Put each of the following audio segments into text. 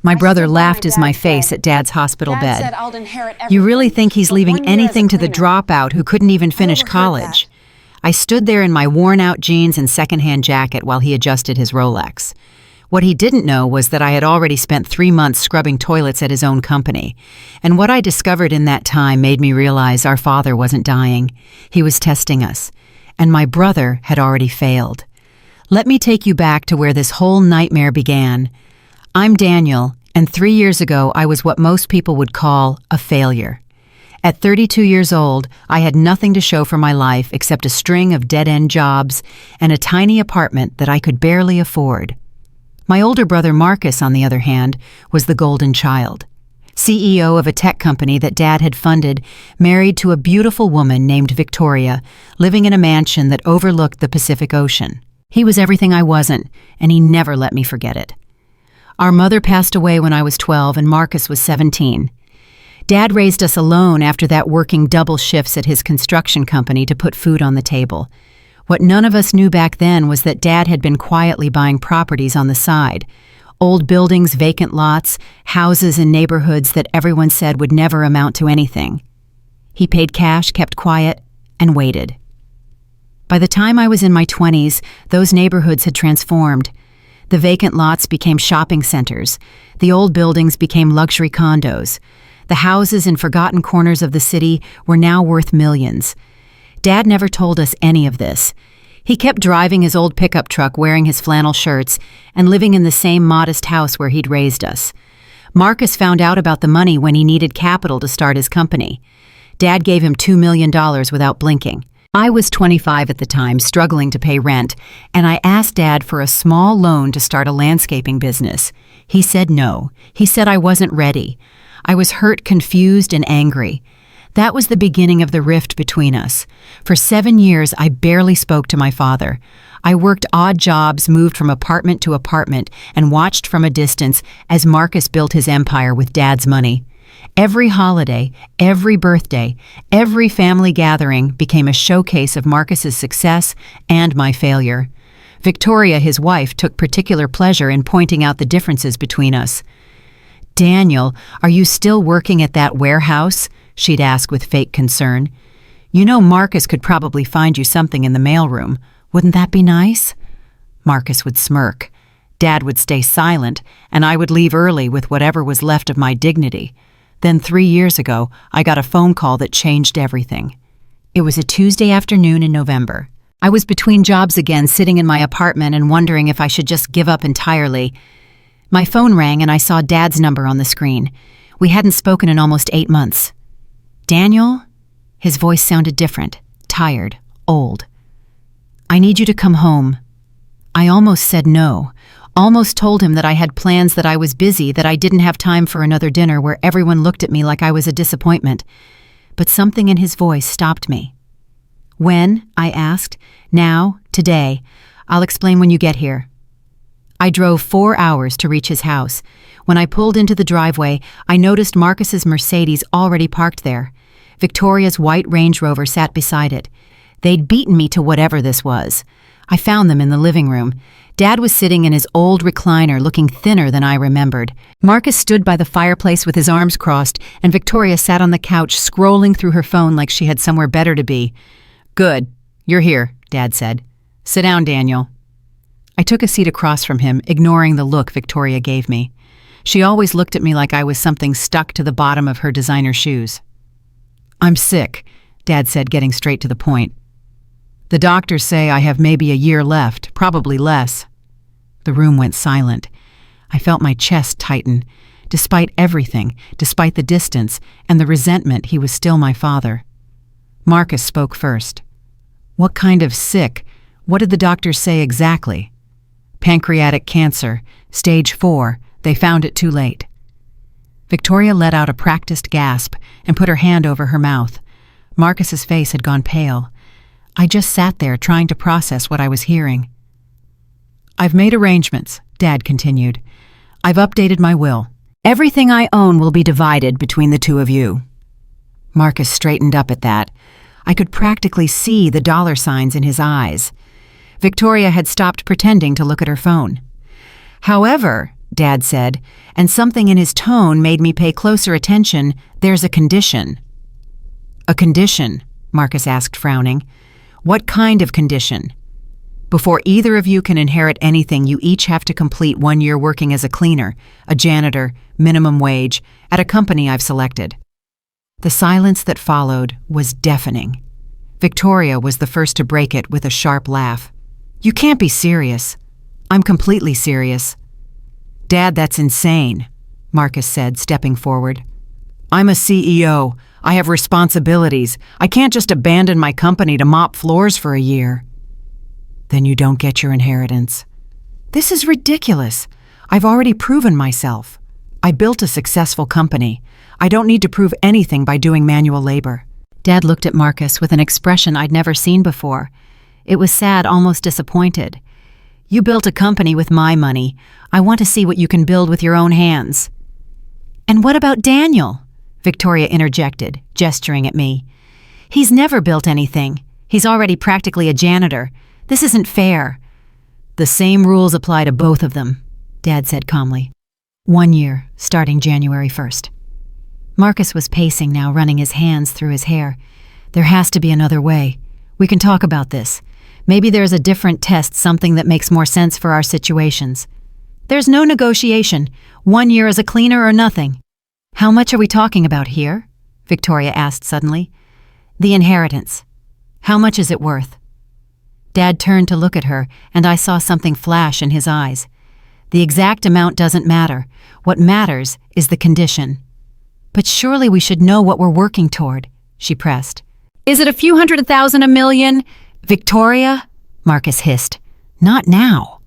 My brother laughed as my face at Dad's hospital bed. You really think he's leaving anything to the dropout who couldn't even finish college? I stood there in my worn-out jeans and secondhand jacket while he adjusted his Rolex. What he didn't know was that I had already spent 3 months scrubbing toilets at his own company. And what I discovered in that time made me realize our father wasn't dying. He was testing us. And my brother had already failed. Let me take you back to where this whole nightmare began. I'm Daniel, and 3 years ago I was what most people would call a failure. At 32 years old, I had nothing to show for my life except a string of dead-end jobs and a tiny apartment that I could barely afford. My older brother Marcus, on the other hand, was the golden child. CEO of a tech company that Dad had funded, married to a beautiful woman named Victoria, living in a mansion that overlooked the Pacific Ocean. He was everything I wasn't, and he never let me forget it. Our mother passed away when I was 12 and Marcus was 17. Dad raised us alone after that, working double shifts at his construction company to put food on the table. What none of us knew back then was that Dad had been quietly buying properties on the side. Old buildings, vacant lots, houses in neighborhoods that everyone said would never amount to anything. He paid cash, kept quiet, and waited. By the time I was in my 20s, those neighborhoods had transformed. The vacant lots became shopping centers. The old buildings became luxury condos. The houses in forgotten corners of the city were now worth millions. Dad never told us any of this. He kept driving his old pickup truck, wearing his flannel shirts, and living in the same modest house where he'd raised us. Marcus found out about the money when he needed capital to start his company. Dad gave him $2 million without blinking. I was 25 at the time, struggling to pay rent, and I asked Dad for a small loan to start a landscaping business. He said no. He said I wasn't ready. I was hurt, confused, and angry. That was the beginning of the rift between us. For 7 years, I barely spoke to my father. I worked odd jobs, moved from apartment to apartment, and watched from a distance as Marcus built his empire with Dad's money. Every holiday, every birthday, every family gathering became a showcase of Marcus's success and my failure. Victoria, his wife, took particular pleasure in pointing out the differences between us. "Daniel, are you still working at that warehouse?" she'd ask with fake concern. "You know Marcus could probably find you something in the mailroom. Wouldn't that be nice?" Marcus would smirk. Dad would stay silent, and I would leave early with whatever was left of my dignity. Then 3 years ago, I got a phone call that changed everything. It was a Tuesday afternoon in November. I was between jobs again, sitting in my apartment and wondering if I should just give up entirely. My phone rang and I saw Dad's number on the screen. We hadn't spoken in almost 8 months. "Daniel?" His voice sounded different, tired, old. "I need you to come home." I almost said no. Almost told him that I had plans, that I was busy, that I didn't have time for another dinner where everyone looked at me like I was a disappointment. But something in his voice stopped me. "When?" I asked. "Now, today. I'll explain when you get here." I drove 4 hours to reach his house. When I pulled into the driveway, I noticed Marcus's Mercedes already parked there. Victoria's white Range Rover sat beside it. They'd beaten me to whatever this was. I found them in the living room. Dad was sitting in his old recliner, looking thinner than I remembered. Marcus stood by the fireplace with his arms crossed, and Victoria sat on the couch, scrolling through her phone like she had somewhere better to be. "Good. You're here," Dad said. "Sit down, Daniel." I took a seat across from him, ignoring the look Victoria gave me. She always looked at me like I was something stuck to the bottom of her designer shoes. "I'm sick," Dad said, getting straight to the point. "The doctors say I have maybe a year left, probably less." The room went silent. I felt my chest tighten. Despite everything, despite the distance and the resentment, he was still my father. Marcus spoke first. "What kind of sick? What did the doctors say exactly?" "Pancreatic cancer, stage 4. They found it too late." Victoria let out a practiced gasp and put her hand over her mouth. Marcus's face had gone pale. I just sat there trying to process what I was hearing. "I've made arrangements," Dad continued. "I've updated my will. Everything I own will be divided between the two of you." Marcus straightened up at that. I could practically see the dollar signs in his eyes. Victoria had stopped pretending to look at her phone. "However," Dad said, and something in his tone made me pay closer attention. There's a condition. A condition? Marcus asked, frowning. What kind of condition? Before either of you can inherit anything, you each have to complete 1 year working as a cleaner, a janitor, minimum wage, at a company I've selected. The silence that followed was deafening. Victoria was the first to break it with a sharp laugh. You can't be serious. I'm completely serious. Dad, that's insane, Marcus said, stepping forward. I'm a CEO. I have responsibilities. I can't just abandon my company to mop floors for a year. Then you don't get your inheritance. This is ridiculous. I've already proven myself. I built a successful company. I don't need to prove anything by doing manual labor. Dad looked at Marcus with an expression I'd never seen before. It was sad, almost disappointed. You built a company with my money. I want to see what you can build with your own hands. And what about Daniel? Victoria interjected, gesturing at me. He's never built anything. He's already practically a janitor. This isn't fair. The same rules apply to both of them, Dad said calmly. 1 year, starting January 1st. Marcus was pacing now, running his hands through his hair. There has to be another way. We can talk about this. Maybe there's a different test, something that makes more sense for our situations. There's no negotiation. 1 year as a cleaner or nothing. How much are we talking about here? Victoria asked suddenly. The inheritance. How much is it worth? Dad turned to look at her, and I saw something flash in his eyes. The exact amount doesn't matter. What matters is the condition. But surely we should know what we're working toward, she pressed. Is it a few $100,000, $1 million? Victoria? Marcus hissed. Not now.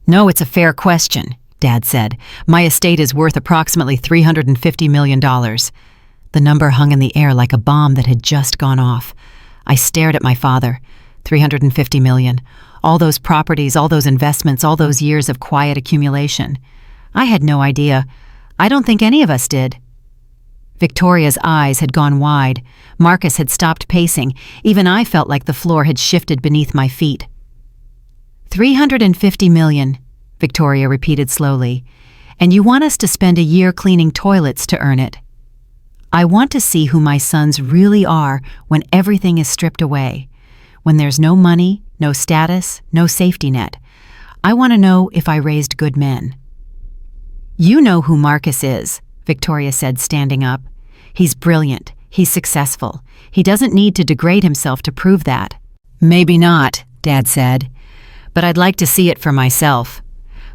No, it's a fair question, Dad said. My estate is worth approximately $350 million. The number hung in the air like a bomb that had just gone off. I stared at my father. 350 million. All those properties, all those investments, all those years of quiet accumulation. I had no idea. I don't think any of us did. Victoria's eyes had gone wide. Marcus had stopped pacing. Even I felt like the floor had shifted beneath my feet. 350 million, Victoria repeated slowly. And you want us to spend a year cleaning toilets to earn it. I want to see who my sons really are when everything is stripped away. When there's no money, no status, no safety net. I want to know if I raised good men. You know who Marcus is, Victoria said, standing up. He's brilliant. He's successful. He doesn't need to degrade himself to prove that. Maybe not, Dad said. But I'd like to see it for myself.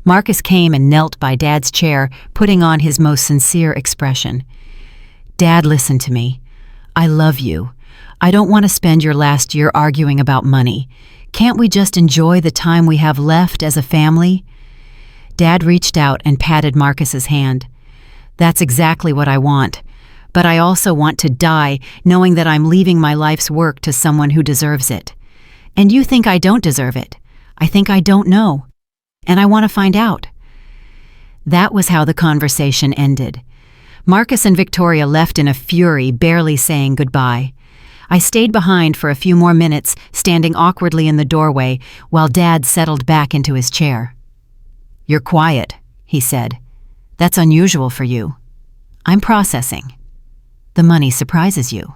Marcus came and knelt by Dad's chair, putting on his most sincere expression. Dad, listen to me. I love you. I don't want to spend your last year arguing about money. Can't we just enjoy the time we have left as a family? Dad reached out and patted Marcus's hand. That's exactly what I want. But I also want to die knowing that I'm leaving my life's work to someone who deserves it. And you think I don't deserve it. I think I don't know. And I want to find out. That was how the conversation ended. Marcus and Victoria left in a fury, barely saying goodbye. I stayed behind for a few more minutes, standing awkwardly in the doorway, while Dad settled back into his chair. You're quiet, he said. That's unusual for you. I'm processing. The money surprises you.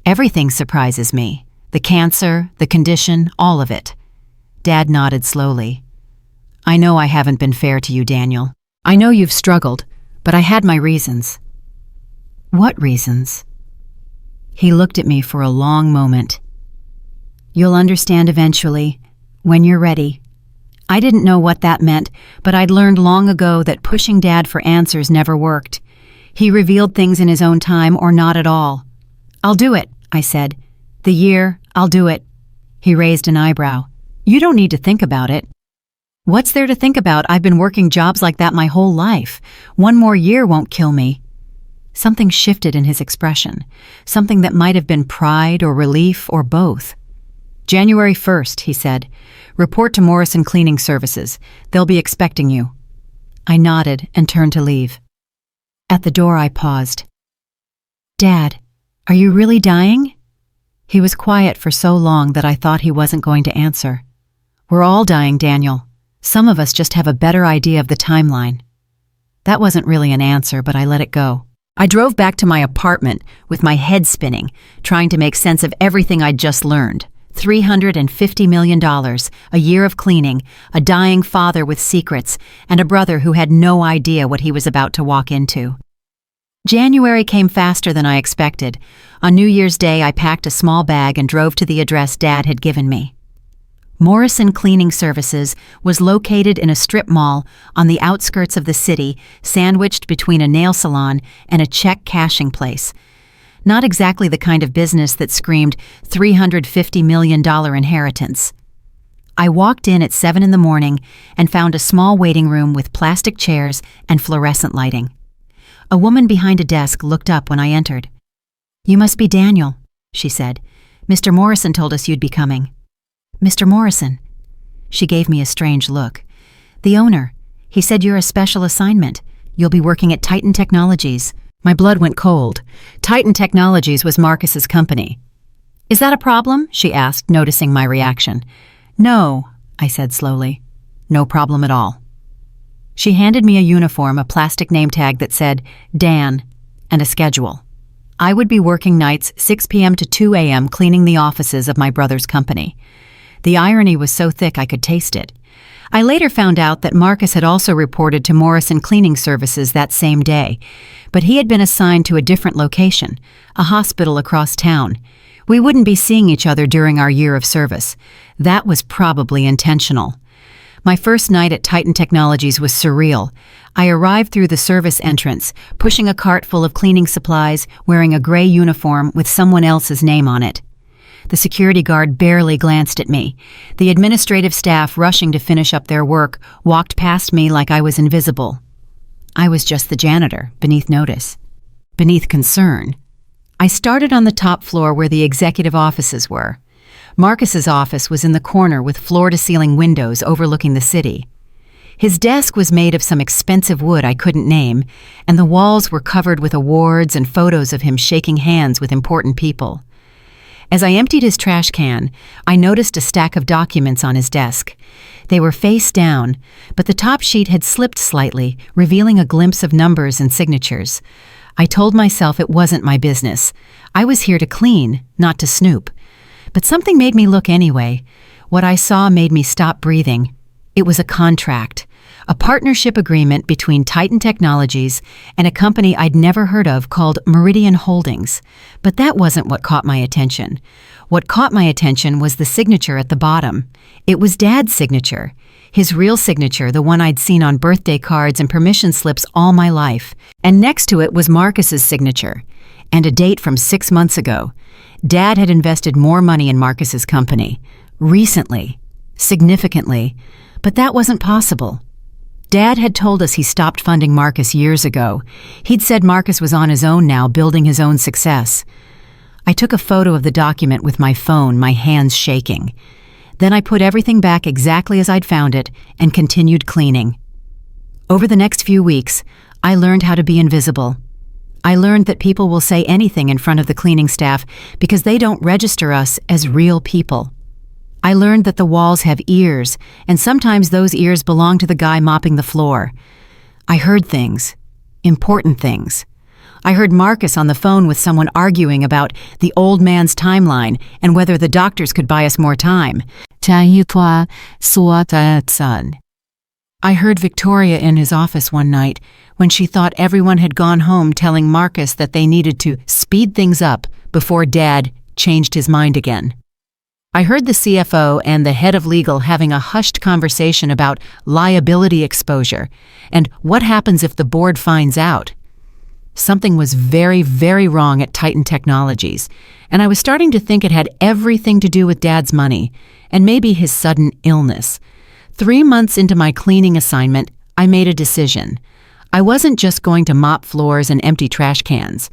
Everything surprises me. The cancer, the condition, all of it. Dad nodded slowly. I know I haven't been fair to you, Daniel. I know you've struggled, but I had my reasons. What reasons? He looked at me for a long moment. You'll understand eventually, when you're ready. I didn't know what that meant, but I'd learned long ago that pushing Dad for answers never worked. He revealed things in his own time or not at all. I'll do it, I said. The year, I'll do it. He raised an eyebrow. You don't need to think about it. What's there to think about? I've been working jobs like that my whole life. 1 more year won't kill me. Something shifted in his expression, something that might have been pride or relief or both. January 1st, he said. Report to Morrison Cleaning Services. They'll be expecting you. I nodded and turned to leave. At the door, I paused. Dad, are you really dying? He was quiet for so long that I thought he wasn't going to answer. We're all dying, Daniel. Some of us just have a better idea of the timeline. That wasn't really an answer, but I let it go. I drove back to my apartment with my head spinning, trying to make sense of everything I'd just learned. $350 million, a year of cleaning, a dying father with secrets, and a brother who had no idea what he was about to walk into. January came faster than I expected. On New Year's Day, I packed a small bag and drove to the address Dad had given me. Morrison Cleaning Services was located in a strip mall on the outskirts of the city, sandwiched between a nail salon and a check cashing place. Not exactly the kind of business that screamed $350 million inheritance. I walked in at 7 in the morning and found a small waiting room with plastic chairs and fluorescent lighting. A woman behind a desk looked up when I entered. "You must be Daniel," she said. "Mr. Morrison told us you'd be coming." "Mr. Morrison?" She gave me a strange look. "The owner. He said you're a special assignment. You'll be working at Titan Technologies." My blood went cold. Titan Technologies was Marcus's company. "Is that a problem?" she asked, noticing my reaction. "No," I said slowly. "No problem at all." She handed me a uniform, a plastic name tag that said Dan, and a schedule. I would be working nights 6 p.m. to 2 a.m. cleaning the offices of my brother's company. The irony was so thick I could taste it. I later found out that Marcus had also reported to Morrison Cleaning Services that same day, but he had been assigned to a different location, a hospital across town. We wouldn't be seeing each other during our year of service. That was probably intentional. My first night at Titan Technologies was surreal. I arrived through the service entrance, pushing a cart full of cleaning supplies, wearing a gray uniform with someone else's name on it. The security guard barely glanced at me. The administrative staff, rushing to finish up their work, walked past me like I was invisible. I was just the janitor, beneath notice, beneath concern. I started on the top floor where the executive offices were. Marcus's office was in the corner with floor-to-ceiling windows overlooking the city. His desk was made of some expensive wood I couldn't name, and the walls were covered with awards and photos of him shaking hands with important people. As I emptied his trash can, I noticed a stack of documents on his desk. They were face down, but the top sheet had slipped slightly, revealing a glimpse of numbers and signatures. I told myself it wasn't my business. I was here to clean, not to snoop. But something made me look anyway. What I saw made me stop breathing. It was a contract, a partnership agreement between Titan Technologies and a company I'd never heard of called Meridian Holdings. But that wasn't what caught my attention. What caught my attention was the signature at the bottom. It was Dad's signature. His real signature, the one I'd seen on birthday cards and permission slips all my life. And next to it was Marcus's signature, and a date from 6 months ago. Dad had invested more money in Marcus's company. Recently. Significantly. But that wasn't possible. Dad had told us he stopped funding Marcus years ago. He'd said Marcus was on his own now, building his own success. I took a photo of the document with my phone, my hands shaking. Then I put everything back exactly as I'd found it and continued cleaning. Over the next few weeks, I learned how to be invisible. I learned that people will say anything in front of the cleaning staff because they don't register us as real people. I learned that the walls have ears, and sometimes those ears belong to the guy mopping the floor. I heard things. Important things. I heard Marcus on the phone with someone arguing about the old man's timeline and whether the doctors could buy us more time. I heard Victoria in his office one night when she thought everyone had gone home, telling Marcus that they needed to speed things up before Dad changed his mind again. I heard the CFO and the head of legal having a hushed conversation about liability exposure and what happens if the board finds out. Something was very, very wrong at Titan Technologies, and I was starting to think it had everything to do with Dad's money and maybe his sudden illness. 3 months into my cleaning assignment, I made a decision. I wasn't just going to mop floors and empty trash cans.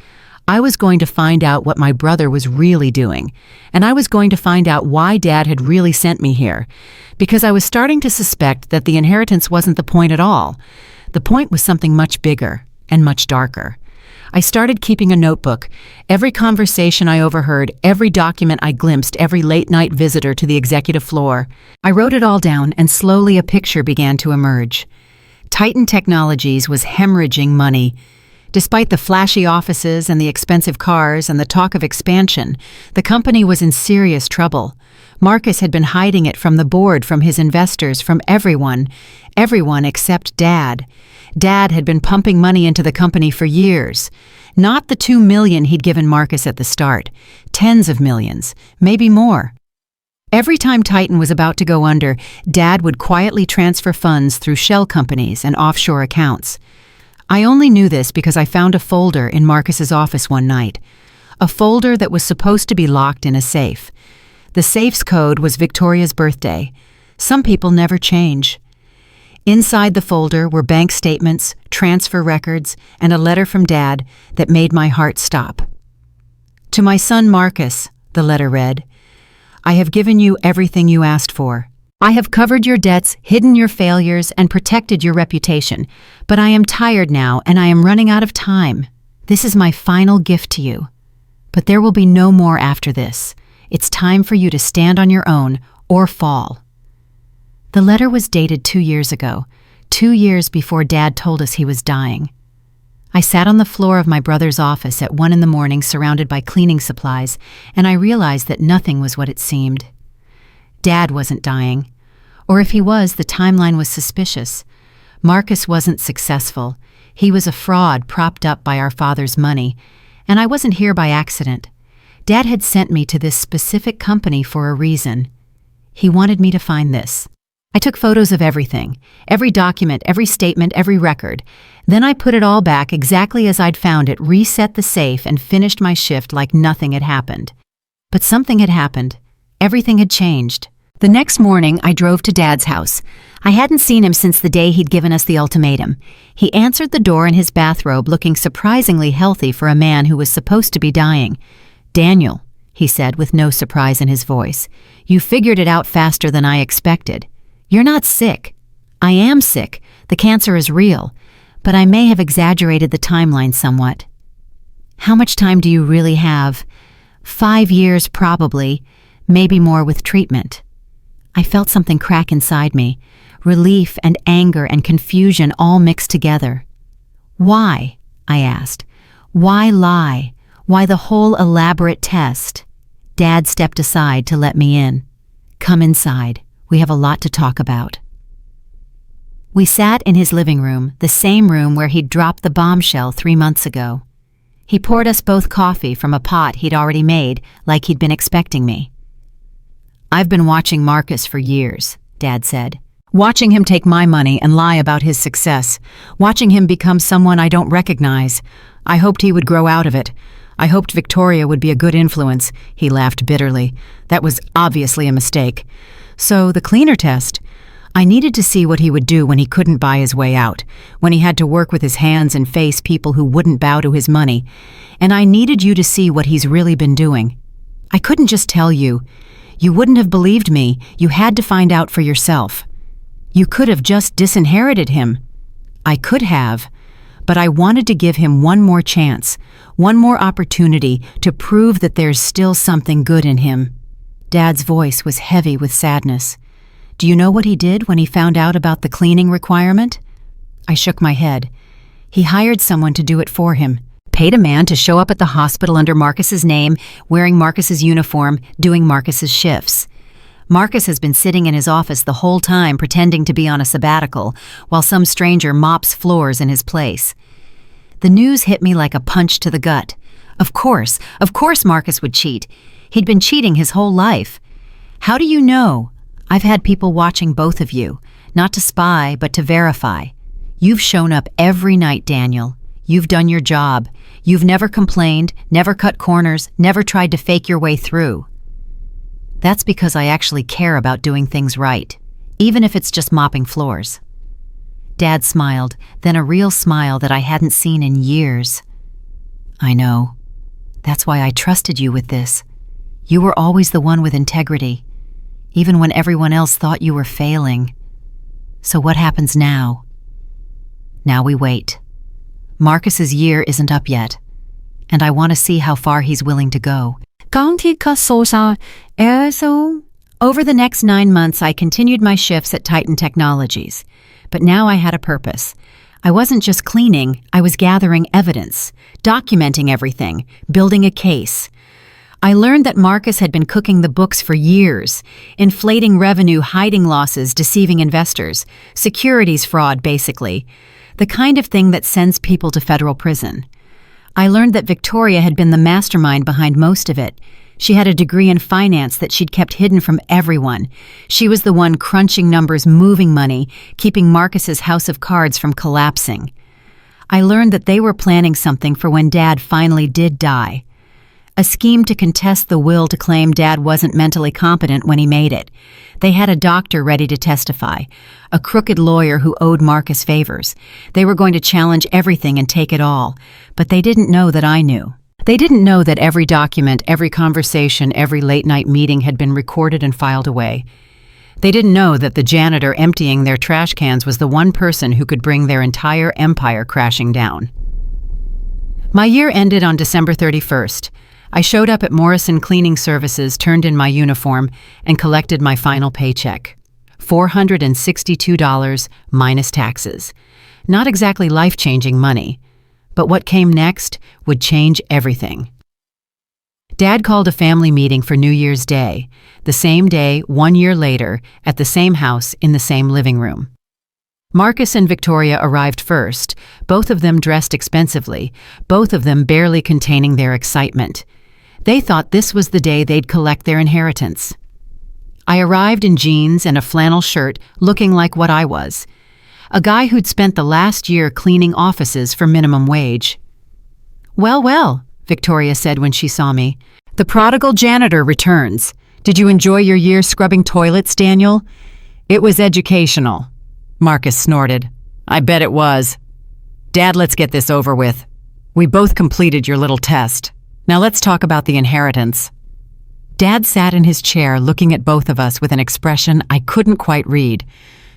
I was going to find out what my brother was really doing, and I was going to find out why Dad had really sent me here, because I was starting to suspect that the inheritance wasn't the point at all. The point was something much bigger and much darker. I started keeping a notebook. Every conversation I overheard, every document I glimpsed, every late-night visitor to the executive floor. I wrote it all down, and slowly a picture began to emerge. Titan Technologies was hemorrhaging money. Despite the flashy offices and the expensive cars and the talk of expansion, the company was in serious trouble. Marcus had been hiding it from the board, from his investors, from everyone except Dad. Dad had been pumping money into the company for years. Not the $2 million he'd given Marcus at the start. Tens of millions, maybe more. Every time Titan was about to go under, Dad would quietly transfer funds through shell companies and offshore accounts. I only knew this because I found a folder in Marcus's office one night. A folder that was supposed to be locked in a safe. The safe's code was Victoria's birthday. Some people never change. Inside the folder were bank statements, transfer records, and a letter from Dad that made my heart stop. To my son Marcus, the letter read, "I have given you everything you asked for. I have covered your debts, hidden your failures, and protected your reputation. But I am tired now, and I am running out of time. This is my final gift to you. But there will be no more after this. It's time for you to stand on your own or fall." The letter was dated 2 years ago, 2 years before Dad told us he was dying. I sat on the floor of my brother's office at 1 a.m. surrounded by cleaning supplies, and I realized that nothing was what it seemed. Dad wasn't dying. Or if he was, the timeline was suspicious. Marcus wasn't successful. He was a fraud propped up by our father's money, and I wasn't here by accident. Dad had sent me to this specific company for a reason. He wanted me to find this. I took photos of everything, every document, every statement, every record. Then I put it all back exactly as I'd found it, reset the safe, and finished my shift like nothing had happened. But something had happened. Everything had changed. The next morning, I drove to Dad's house. I hadn't seen him since the day he'd given us the ultimatum. He answered the door in his bathrobe, looking surprisingly healthy for a man who was supposed to be dying. "Daniel," he said with no surprise in his voice, "you figured it out faster than I expected. You're not sick." "I am sick. The cancer is real. But I may have exaggerated the timeline somewhat." "How much time do you really have?" 5 years probably, maybe more with treatment." I felt something crack inside me, relief and anger and confusion all mixed together. "Why?" I asked. "Why lie? Why the whole elaborate test?" Dad stepped aside to let me in. "Come inside. We have a lot to talk about." We sat in his living room, the same room where he'd dropped the bombshell 3 months ago. He poured us both coffee from a pot he'd already made, like he'd been expecting me. "I've been watching Marcus for years," Dad said. "Watching him take my money and lie about his success. Watching him become someone I don't recognize. I hoped he would grow out of it. I hoped Victoria would be a good influence." He laughed bitterly. "That was obviously a mistake. So the cleaner test. I needed to see what he would do when he couldn't buy his way out, when he had to work with his hands and face people who wouldn't bow to his money. And I needed you to see what he's really been doing. I couldn't just tell you. You wouldn't have believed me. You had to find out for yourself. You could have just disinherited him." "I could have, but I wanted to give him one more chance, one more opportunity to prove that there's still something good in him." Dad's voice was heavy with sadness. "Do you know what he did when he found out about the cleaning requirement?" I shook my head. He hired someone to do it for him. Paid a man to show up at the hospital under Marcus's name, wearing Marcus's uniform, doing Marcus's shifts. Marcus has been sitting in his office the whole time pretending to be on a sabbatical, while some stranger mops floors in his place. The news hit me like a punch to the gut. Of course Marcus would cheat. He'd been cheating his whole life. "How do you know?" "I've had people watching both of you, not to spy, but to verify. You've shown up every night, Daniel. You've done your job. You've never complained, never cut corners, never tried to fake your way through." "That's because I actually care about doing things right, even if it's just mopping floors." Dad smiled, then a real smile that I hadn't seen in years. "I know. That's why I trusted you with this. You were always the one with integrity, even when everyone else thought you were failing. So what happens now?" "Now we wait. Marcus's year isn't up yet. and I want to see how far he's willing to go. Over the next 9 months, I continued my shifts at Titan Technologies. But now I had a purpose. I wasn't just cleaning, I was gathering evidence, documenting everything, building a case. I learned that Marcus had been cooking the books for years, inflating revenue, hiding losses, deceiving investors, securities fraud, basically, the kind of thing that sends people to federal prison. I learned that Victoria had been the mastermind behind most of it. She had a degree in finance that she'd kept hidden from everyone. She was the one crunching numbers, moving money, keeping Marcus's house of cards from collapsing. I learned that they were planning something for when Dad finally did die. A scheme to contest the will to claim Dad wasn't mentally competent when he made it. They had a doctor ready to testify, a crooked lawyer who owed Marcus favors. They were going to challenge everything and take it all, but they didn't know that I knew. They didn't know that every document, every conversation, every late-night meeting had been recorded and filed away. They didn't know that the janitor emptying their trash cans was the one person who could bring their entire empire crashing down. My year ended on December 31st. I showed up at Morrison Cleaning Services, turned in my uniform, and collected my final paycheck. $462 minus taxes. Not exactly life-changing money, but what came next would change everything. Dad called a family meeting for New Year's Day, the same day, 1 year later, at the same house in the same living room. Marcus and Victoria arrived first, both of them dressed expensively, both of them barely containing their excitement. They thought this was the day they'd collect their inheritance. I arrived in jeans and a flannel shirt, looking like what I was. A guy who'd spent the last year cleaning offices for minimum wage. "Well, well," Victoria said when she saw me. "The prodigal janitor returns. Did you enjoy your year scrubbing toilets, Daniel?" "It was educational," Marcus snorted. "I bet it was. Dad, let's get this over with. We both completed your little test. Now let's talk about the inheritance." Dad sat in his chair looking at both of us with an expression I couldn't quite read.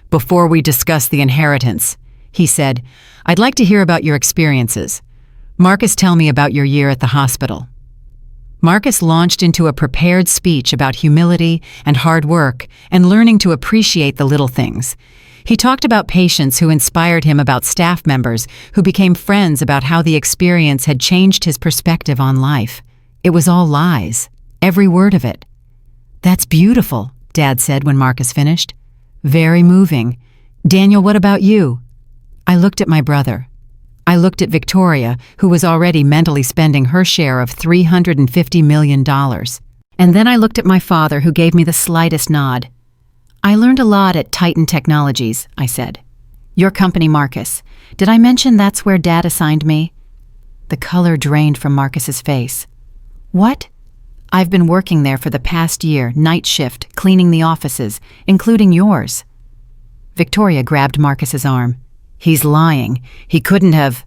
"Before we discuss the inheritance," he said, "I'd like to hear about your experiences. Marcus, tell me about your year at the hospital." Marcus launched into a prepared speech about humility and hard work and learning to appreciate the little things. He talked about patients who inspired him, about staff members who became friends, about how the experience had changed his perspective on life. It was all lies, every word of it. "That's beautiful," Dad said when Marcus finished. "Very moving. Daniel, what about you?" I looked at my brother. I looked at Victoria, who was already mentally spending her share of $350 million. And then I looked at my father, who gave me the slightest nod. "I learned a lot at Titan Technologies," I said. "Your company, Marcus. Did I mention that's where Dad assigned me?" The color drained from Marcus's face. "What?" "I've been working there for the past year, night shift, cleaning the offices, including yours." Victoria grabbed Marcus's arm. "He's lying. He couldn't have—"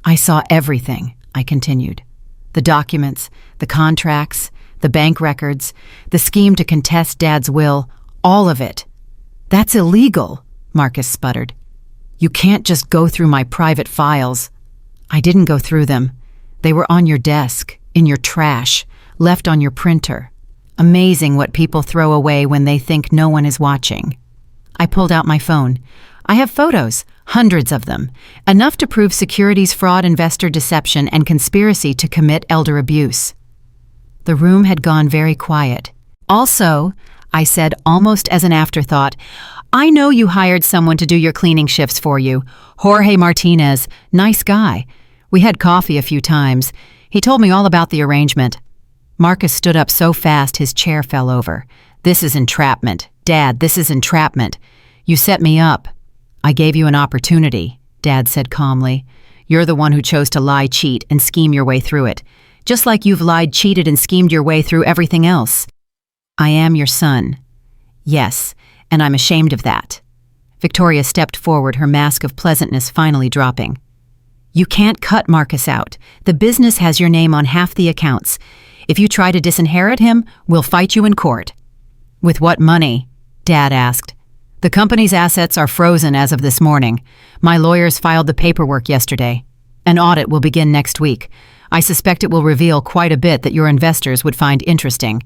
"I saw everything," I continued. "The documents, the contracts, the bank records, the scheme to contest Dad's will, all of it." "That's illegal," Marcus sputtered. "You can't just go through my private files." "I didn't go through them. They were on your desk, in your trash, left on your printer. Amazing what people throw away when they think no one is watching." I pulled out my phone. "I have photos, hundreds of them, enough to prove securities fraud, investor deception, and conspiracy to commit elder abuse." The room had gone very quiet. "Also," I said almost as an afterthought, "I know you hired someone to do your cleaning shifts for you. Jorge Martinez, nice guy. We had coffee a few times. He told me all about the arrangement." Marcus stood up so fast his chair fell over. "This is entrapment. Dad, this is entrapment. You set me up." "I gave you an opportunity," Dad said calmly. "You're the one who chose to lie, cheat, and scheme your way through it. Just like you've lied, cheated, and schemed your way through everything else." "I am your son." "Yes, and I'm ashamed of that." Victoria stepped forward, her mask of pleasantness finally dropping. "You can't cut Marcus out. The business has your name on half the accounts. If you try to disinherit him, we'll fight you in court." "With what money?" Dad asked. "The company's assets are frozen as of this morning. My lawyers filed the paperwork yesterday. An audit will begin next week. I suspect it will reveal quite a bit that your investors would find interesting."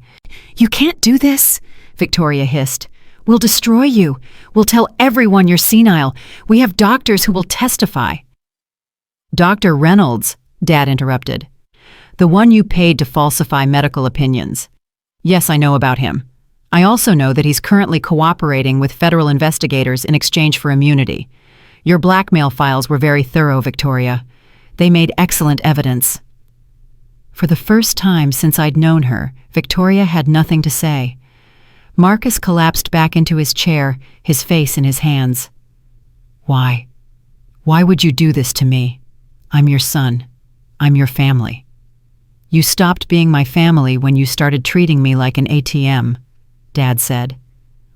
"You can't do this," Victoria hissed. "We'll destroy you. We'll tell everyone you're senile. We have doctors who will testify." "Dr. Reynolds," Dad interrupted. "The one you paid to falsify medical opinions. Yes, I know about him. I also know that he's currently cooperating with federal investigators in exchange for immunity. Your blackmail files were very thorough, Victoria. They made excellent evidence." For the first time since I'd known her, Victoria had nothing to say. Marcus collapsed back into his chair, his face in his hands. "Why? Why would you do this to me? I'm your son. I'm your family. You stopped being my family when you started treating me like an ATM," Dad said.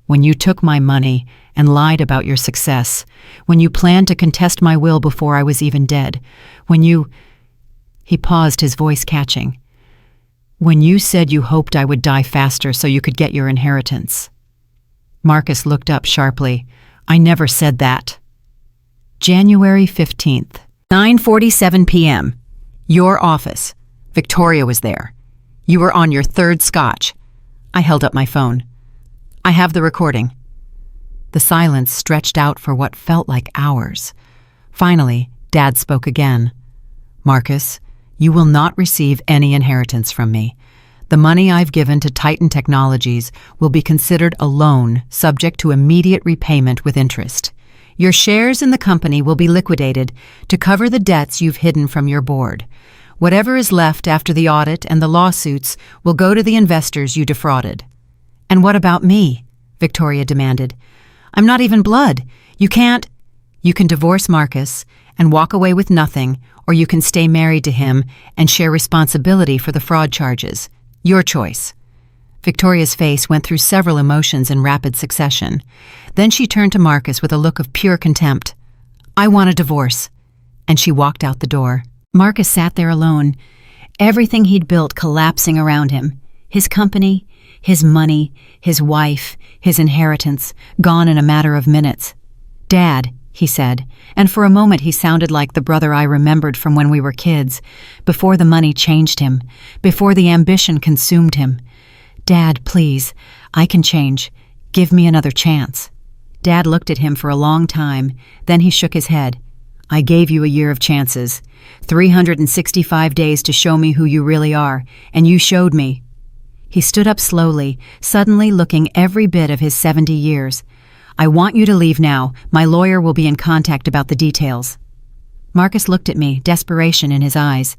"When you took my money and lied about your success, when you planned to contest my will before I was even dead, when you—" He paused, his voice catching. "When you said you hoped I would die faster so you could get your inheritance." Marcus looked up sharply. "I never said that." January 15th, 9:47 p.m. Your office. Victoria was there. You were on your third scotch. I held up my phone. "I have the recording." The silence stretched out for what felt like hours. Finally, Dad spoke again. "Marcus, you will not receive any inheritance from me. The money I've given to Titan Technologies will be considered a loan subject to immediate repayment with interest. Your shares in the company will be liquidated to cover the debts you've hidden from your board. Whatever is left after the audit and the lawsuits will go to the investors you defrauded." "And what about me?" Victoria demanded. "I'm not even blood. You can't—" "You can divorce Marcus and walk away with nothing, or you can stay married to him and share responsibility for the fraud charges. Your choice." Victoria's face went through several emotions in rapid succession. Then she turned to Marcus with a look of pure contempt. "I want a divorce." And she walked out the door. Marcus sat there alone, everything he'd built collapsing around him. His company, his money, his wife, his inheritance, gone in a matter of minutes. "Dad," he said, and for a moment he sounded like the brother I remembered from when we were kids, before the money changed him, before the ambition consumed him. "Dad, please, I can change. Give me another chance." Dad looked at him for a long time, then he shook his head. "I gave you a year of chances, 365 days to show me who you really are, and you showed me." He stood up slowly, suddenly looking every bit of his 70 years. "I want you to leave now. My lawyer will be in contact about the details." Marcus looked at me, desperation in his eyes.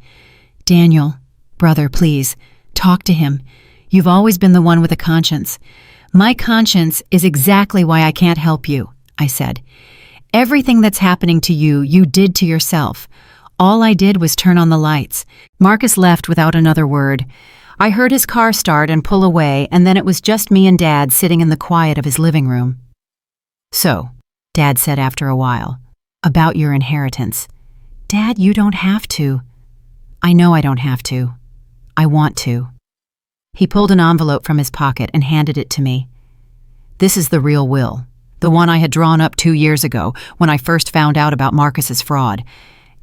"Daniel, brother, please, talk to him. You've always been the one with a conscience." "My conscience is exactly why I can't help you," I said. "Everything that's happening to you, you did to yourself. All I did was turn on the lights." Marcus left without another word. I heard his car start and pull away, and then it was just me and Dad sitting in the quiet of his living room. "So," Dad said after a while, "about your inheritance." "Dad, you don't have to." "I know I don't have to. I want to." He pulled an envelope from his pocket and handed it to me. "This is the real will, the one I had drawn up 2 years ago when I first found out about Marcus's fraud.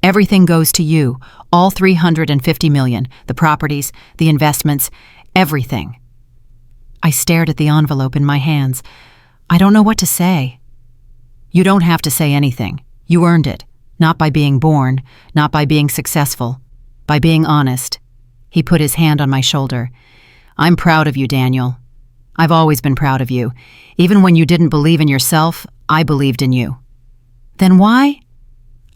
Everything goes to you, all $350 million, the properties, the investments, everything." I stared at the envelope in my hands. I don't know what to say. "You don't have to say anything. You earned it, not by being born, not by being successful, by being honest." He put his hand on my shoulder. "I'm proud of you, Daniel. I've always been proud of you. Even when you didn't believe in yourself, I believed in you." "Then why—"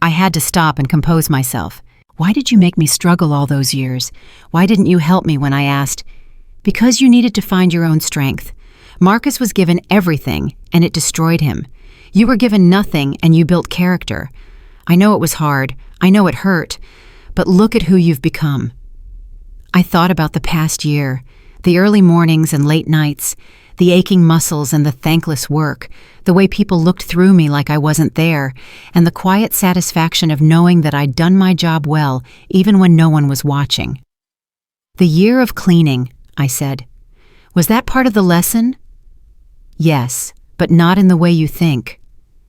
I had to stop and compose myself. "Why did you make me struggle all those years? Why didn't you help me when I asked?" "Because you needed to find your own strength. Marcus was given everything, and it destroyed him. You were given nothing, and you built character. I know it was hard. I know it hurt. But look at who you've become." I thought about the past year, the early mornings and late nights, the aching muscles and the thankless work, the way people looked through me like I wasn't there, and the quiet satisfaction of knowing that I'd done my job well, even when no one was watching. "The year of cleaning," I said. "Was that part of the lesson?" "Yes, but not in the way you think."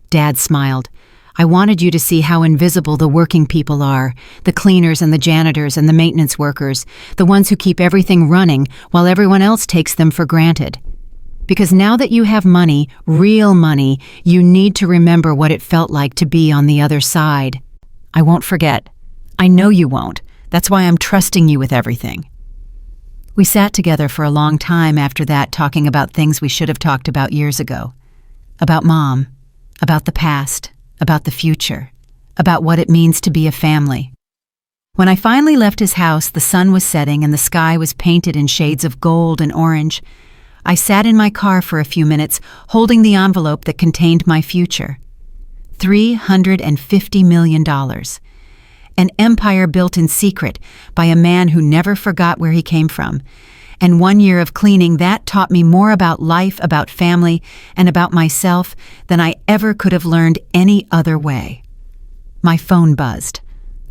Dad smiled. I wanted you to see how invisible the working people are, the cleaners and the janitors and the maintenance workers, the ones who keep everything running while everyone else takes them for granted. Because now that you have money, real money, you need to remember what it felt like to be on the other side. I won't forget. I know you won't. That's why I'm trusting you with everything." We sat together for a long time after that, talking about things we should have talked about years ago. About Mom, about the past, about the future, about what it means to be a family. When I finally left his house, the sun was setting and the sky was painted in shades of gold and orange. I sat in my car for a few minutes, holding the envelope that contained my future. $350 million. An empire built in secret by a man who never forgot where he came from. And 1 year of cleaning that taught me more about life, about family, and about myself than I ever could have learned any other way. My phone buzzed.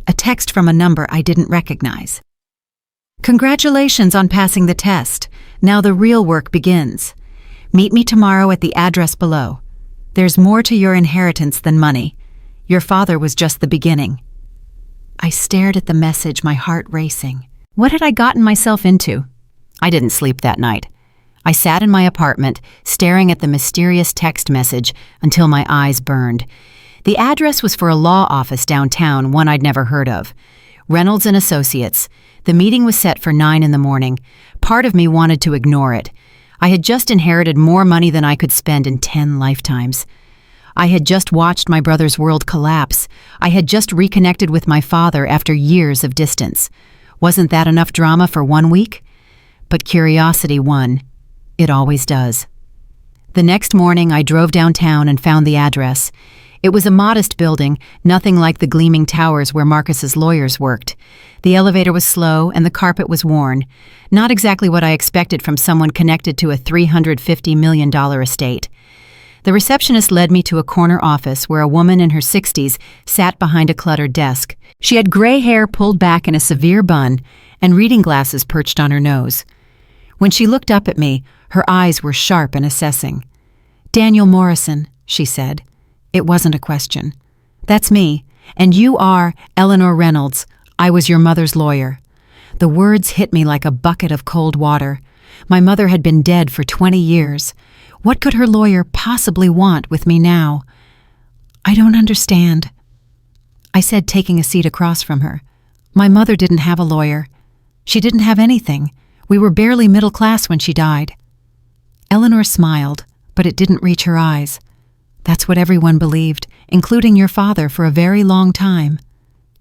A text from a number I didn't recognize. "Congratulations on passing the test. Now the real work begins. Meet me tomorrow at the address below. There's more to your inheritance than money. Your father was just the beginning." I stared at the message, my heart racing. What had I gotten myself into? I didn't sleep that night. I sat in my apartment, staring at the mysterious text message until my eyes burned. The address was for a law office downtown, one I'd never heard of. Reynolds and Associates. The meeting was set for 9 in the morning. Part of me wanted to ignore it. I had just inherited more money than I could spend in 10 lifetimes. I had just watched my brother's world collapse. I had just reconnected with my father after years of distance. Wasn't that enough drama for 1 week? But curiosity won. It always does. The next morning, I drove downtown and found the address. It was a modest building, nothing like the gleaming towers where Marcus's lawyers worked. The elevator was slow and the carpet was worn. Not exactly what I expected from someone connected to a $350 million estate. The receptionist led me to a corner office where a woman in her 60s sat behind a cluttered desk. She had gray hair pulled back in a severe bun and reading glasses perched on her nose. When she looked up at me, her eyes were sharp and assessing. "Daniel Morrison," she said. It wasn't a question. "That's me, and you are Eleanor Reynolds. I was your mother's lawyer." The words hit me like a bucket of cold water. My mother had been dead for 20 years. What could her lawyer possibly want with me now? "I don't understand," I said, taking a seat across from her. "My mother didn't have a lawyer. She didn't have anything. We were barely middle class when she died." Eleanor smiled, but it didn't reach her eyes. "That's what everyone believed, including your father for a very long time."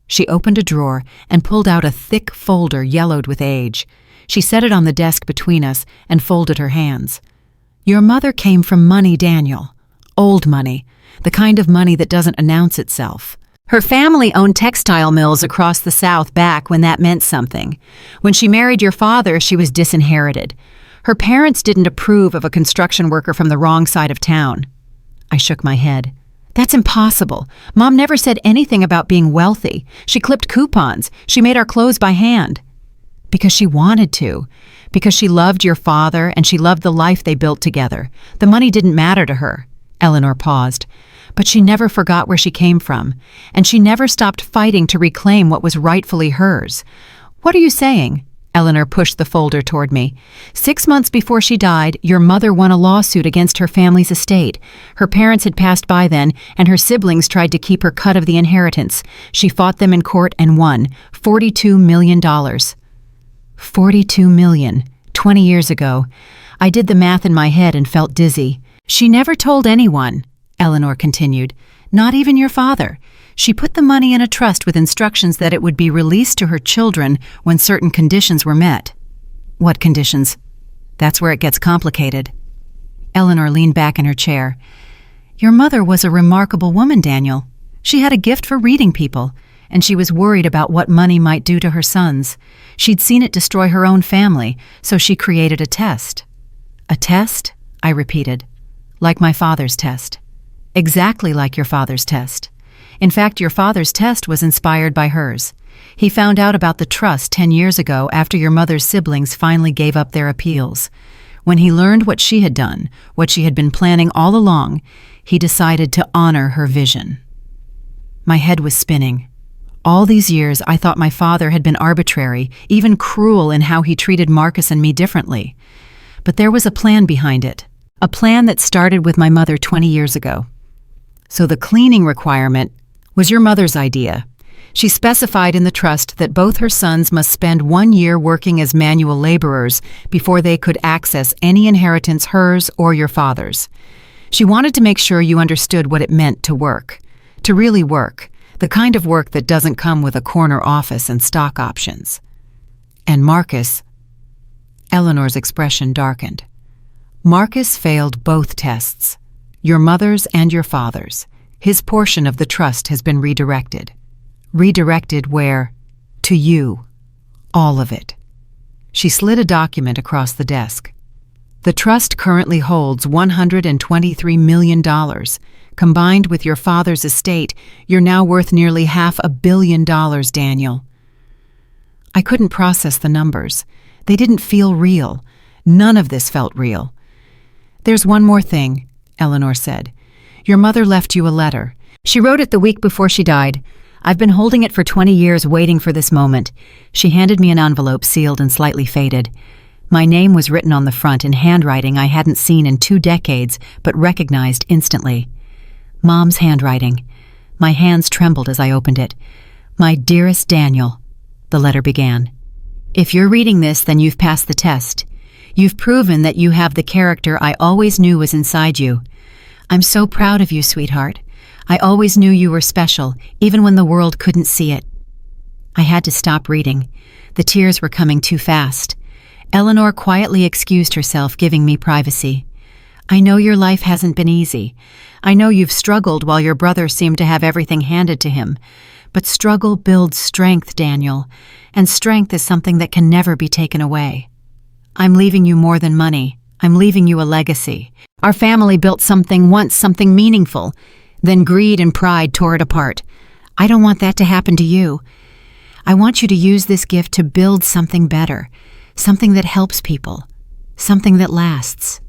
She opened a drawer and pulled out a thick folder yellowed with age. She set it on the desk between us and folded her hands. "Your mother came from money, Daniel. Old money, the kind of money that doesn't announce itself. Her family owned textile mills across the South back when that meant something. When she married your father, she was disinherited. Her parents didn't approve of a construction worker from the wrong side of town." I shook my head. "That's impossible. Mom never said anything about being wealthy. She clipped coupons. She made our clothes by hand." "Because she wanted to. Because she loved your father and she loved the life they built together. The money didn't matter to her." Eleanor paused. "But she never forgot where she came from, and she never stopped fighting to reclaim what was rightfully hers." "What are you saying?" Eleanor pushed the folder toward me. 6 months before she died, your mother won a lawsuit against her family's estate. Her parents had passed by then, and her siblings tried to keep her cut of the inheritance. She fought them in court and won $42 million. $42 million, 20 years ago. I did the math in my head and felt dizzy. "She never told anyone," Eleanor continued, "not even your father. She put the money in a trust with instructions that it would be released to her children when certain conditions were met." "What conditions?" "That's where it gets complicated." Eleanor leaned back in her chair. "Your mother was a remarkable woman, Daniel. She had a gift for reading people, and she was worried about what money might do to her sons. She'd seen it destroy her own family, so she created a test." "A test?" I repeated. "Like my father's test." "Exactly like your father's test. In fact, your father's test was inspired by hers. He found out about the trust 10 years ago after your mother's siblings finally gave up their appeals. When he learned what she had done, what she had been planning all along, he decided to honor her vision." My head was spinning. All these years, I thought my father had been arbitrary, even cruel in how he treated Marcus and me differently. But there was a plan behind it. A plan that started with my mother 20 years ago. So the cleaning requirement was your mother's idea. She specified in the trust that both her sons must spend 1 year working as manual laborers before they could access any inheritance, hers or your father's. She wanted to make sure you understood what it meant to work, to really work, the kind of work that doesn't come with a corner office and stock options. And Marcus, Eleanor's expression darkened. Marcus failed both tests, your mother's and your father's. His portion of the trust has been redirected. Redirected where? To you. All of it. She slid a document across the desk. The trust currently holds $123 million. Combined with your father's estate, you're now worth nearly $500 million, Daniel. I couldn't process the numbers. They didn't feel real. None of this felt real. There's one more thing, Eleanor said. Your mother left you a letter. She wrote it the week before she died. I've been holding it for 20 years, waiting for this moment. She handed me an envelope sealed and slightly faded. My name was written on the front in handwriting I hadn't seen in 2 decades, but recognized instantly. Mom's handwriting. My hands trembled as I opened it. My dearest Daniel, the letter began. If you're reading this, then you've passed the test. You've proven that you have the character I always knew was inside you. I'm so proud of you, sweetheart. I always knew you were special, even when the world couldn't see it. I had to stop reading. The tears were coming too fast. Eleanor quietly excused herself, giving me privacy. I know your life hasn't been easy. I know you've struggled while your brother seemed to have everything handed to him. But struggle builds strength, Daniel, and strength is something that can never be taken away. I'm leaving you more than money. I'm leaving you a legacy. Our family built something once, something meaningful. Then greed and pride tore it apart. I don't want that to happen to you. I want you to use this gift to build something better, something that helps people, something that lasts.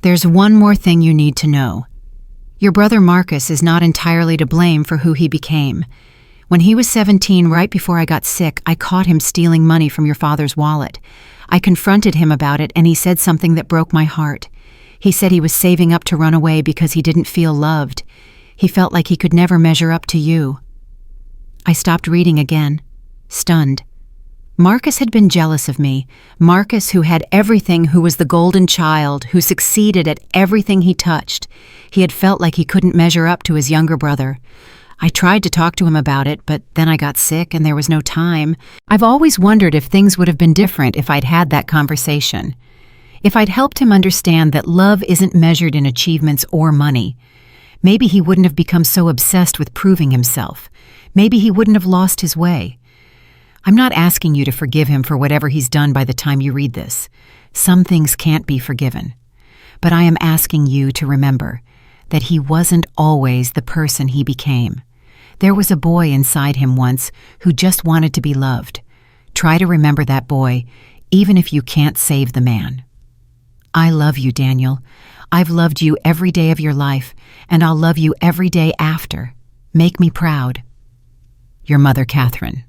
There's one more thing you need to know. Your brother Marcus is not entirely to blame for who he became. When he was 17, right before I got sick, I caught him stealing money from your father's wallet. I confronted him about it, and he said something that broke my heart. He said he was saving up to run away because he didn't feel loved. He felt like he could never measure up to you. I stopped reading again, stunned. Marcus had been jealous of me. Marcus, who had everything, who was the golden child, who succeeded at everything he touched. He had felt like he couldn't measure up to his younger brother. I tried to talk to him about it, but then I got sick and there was no time. I've always wondered if things would have been different if I'd had that conversation. If I'd helped him understand that love isn't measured in achievements or money. Maybe he wouldn't have become so obsessed with proving himself. Maybe he wouldn't have lost his way. I'm not asking you to forgive him for whatever he's done by the time you read this. Some things can't be forgiven. But I am asking you to remember that he wasn't always the person he became. There was a boy inside him once who just wanted to be loved. Try to remember that boy, even if you can't save the man. I love you, Daniel. I've loved you every day of your life, and I'll love you every day after. Make me proud. Your mother, Catherine.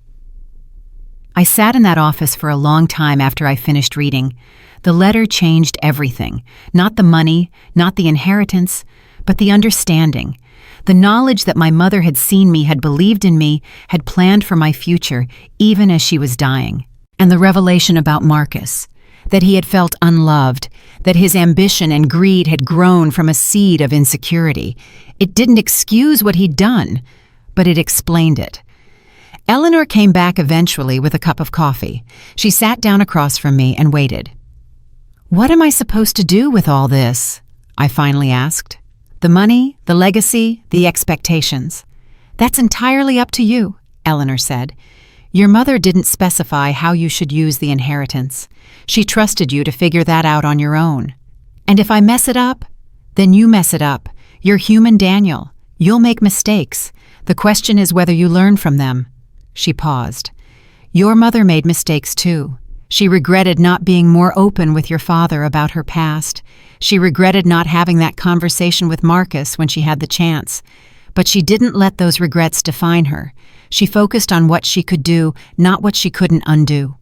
I sat in that office for a long time after I finished reading. The letter changed everything. Not the money, not the inheritance, but the understanding. The knowledge that my mother had seen me, had believed in me, had planned for my future, even as she was dying. And the revelation about Marcus, that he had felt unloved, that his ambition and greed had grown from a seed of insecurity. It didn't excuse what he'd done, but it explained it. Eleanor came back eventually with a cup of coffee. She sat down across from me and waited. What am I supposed to do with all this? I finally asked. The money, the legacy, the expectations. That's entirely up to you, Eleanor said. Your mother didn't specify how you should use the inheritance. She trusted you to figure that out on your own. And if I mess it up, then you mess it up. You're human, Daniel. You'll make mistakes. The question is whether you learn from them. She paused. Your mother made mistakes too. She regretted not being more open with your father about her past. She regretted not having that conversation with Marcus when she had the chance. But she didn't let those regrets define her. She focused on what she could do, not what she couldn't undo.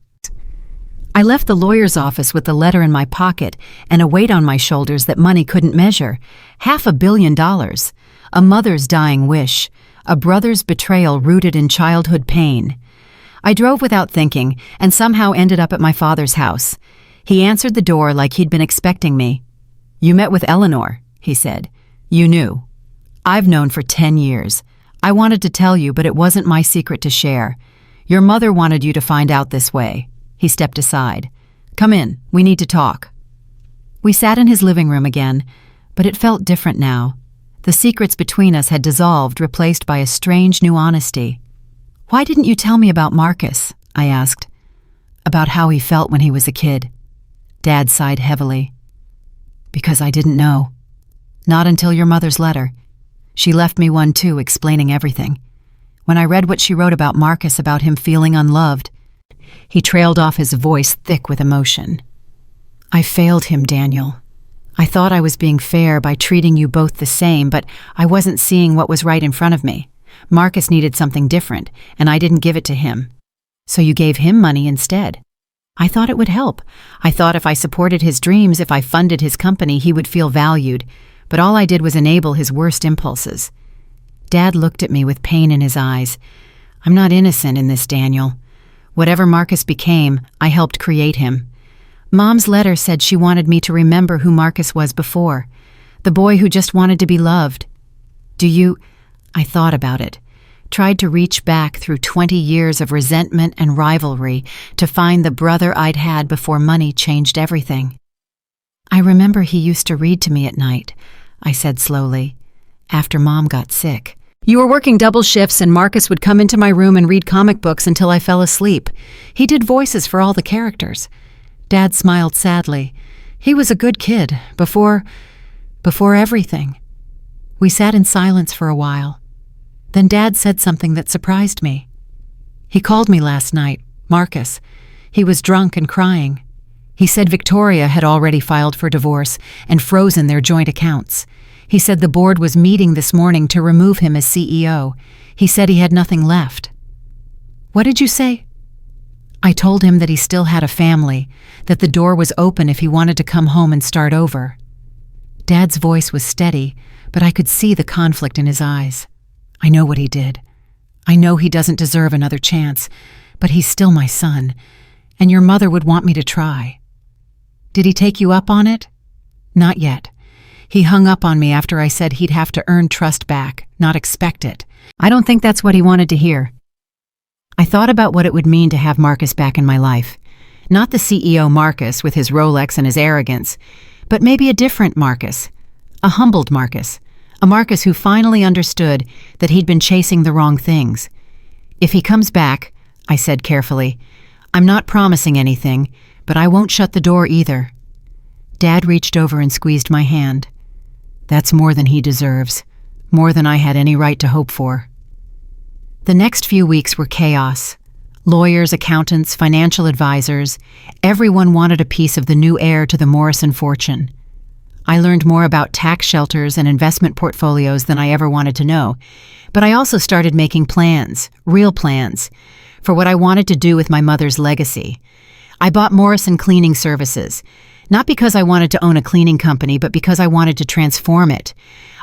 I left the lawyer's office with the letter in my pocket and a weight on my shoulders that money couldn't measure. $500 million. A mother's dying wish. A brother's betrayal rooted in childhood pain. I drove without thinking and somehow ended up at my father's house. He answered the door like he'd been expecting me. "You met with Eleanor," he said. "You knew." "I've known for 10 years. I wanted to tell you, but it wasn't my secret to share. Your mother wanted you to find out this way." He stepped aside. "Come in, we need to talk." We sat in his living room again, but it felt different now. The secrets between us had dissolved, replaced by a strange new honesty. "Why didn't you tell me about Marcus?" I asked. "About how he felt when he was a kid." Dad sighed heavily. "Because I didn't know. Not until your mother's letter. She left me one too, explaining everything. When I read what she wrote about Marcus, about him feeling unloved." He trailed off, his voice thick with emotion. "I failed him, Daniel. I thought I was being fair by treating you both the same, but I wasn't seeing what was right in front of me. Marcus needed something different, and I didn't give it to him. So you gave him money instead. I thought it would help. I thought if I supported his dreams, if I funded his company, he would feel valued. But all I did was enable his worst impulses." Dad looked at me with pain in his eyes. "I'm not innocent in this, Daniel. Whatever Marcus became, I helped create him. Mom's letter said she wanted me to remember who Marcus was before, the boy who just wanted to be loved. I thought about it, tried to reach back through 20 years of resentment and rivalry to find the brother I'd had before money changed everything. I remember he used to read to me at night," I said slowly, "after Mom got sick. You were working double shifts and Marcus would come into my room and read comic books until I fell asleep. He did voices for all the characters." Dad smiled sadly. "He was a good kid, before everything." We sat in silence for a while. Then Dad said something that surprised me. "He called me last night, Marcus. He was drunk and crying. He said Victoria had already filed for divorce and frozen their joint accounts. He said the board was meeting this morning to remove him as CEO. He said he had nothing left." "What did you say?" "I told him that he still had a family, that the door was open if he wanted to come home and start over." Dad's voice was steady, but I could see the conflict in his eyes. "I know what he did. I know he doesn't deserve another chance, but he's still my son, and your mother would want me to try." "Did he take you up on it?" "Not yet. He hung up on me after I said he'd have to earn trust back, not expect it. I don't think that's what he wanted to hear." I thought about what it would mean to have Marcus back in my life. Not the CEO Marcus with his Rolex and his arrogance, but maybe a different Marcus, a humbled Marcus, a Marcus who finally understood that he'd been chasing the wrong things. "If he comes back," I said carefully, "I'm not promising anything, but I won't shut the door either." Dad reached over and squeezed my hand. "That's more than he deserves, more than I had any right to hope for." The next few weeks were chaos. Lawyers, accountants, financial advisors, everyone wanted a piece of the new heir to the Morrison fortune. I learned more about tax shelters and investment portfolios than I ever wanted to know, but I also started making plans, real plans, for what I wanted to do with my mother's legacy. I bought Morrison Cleaning Services, not because I wanted to own a cleaning company, but because I wanted to transform it.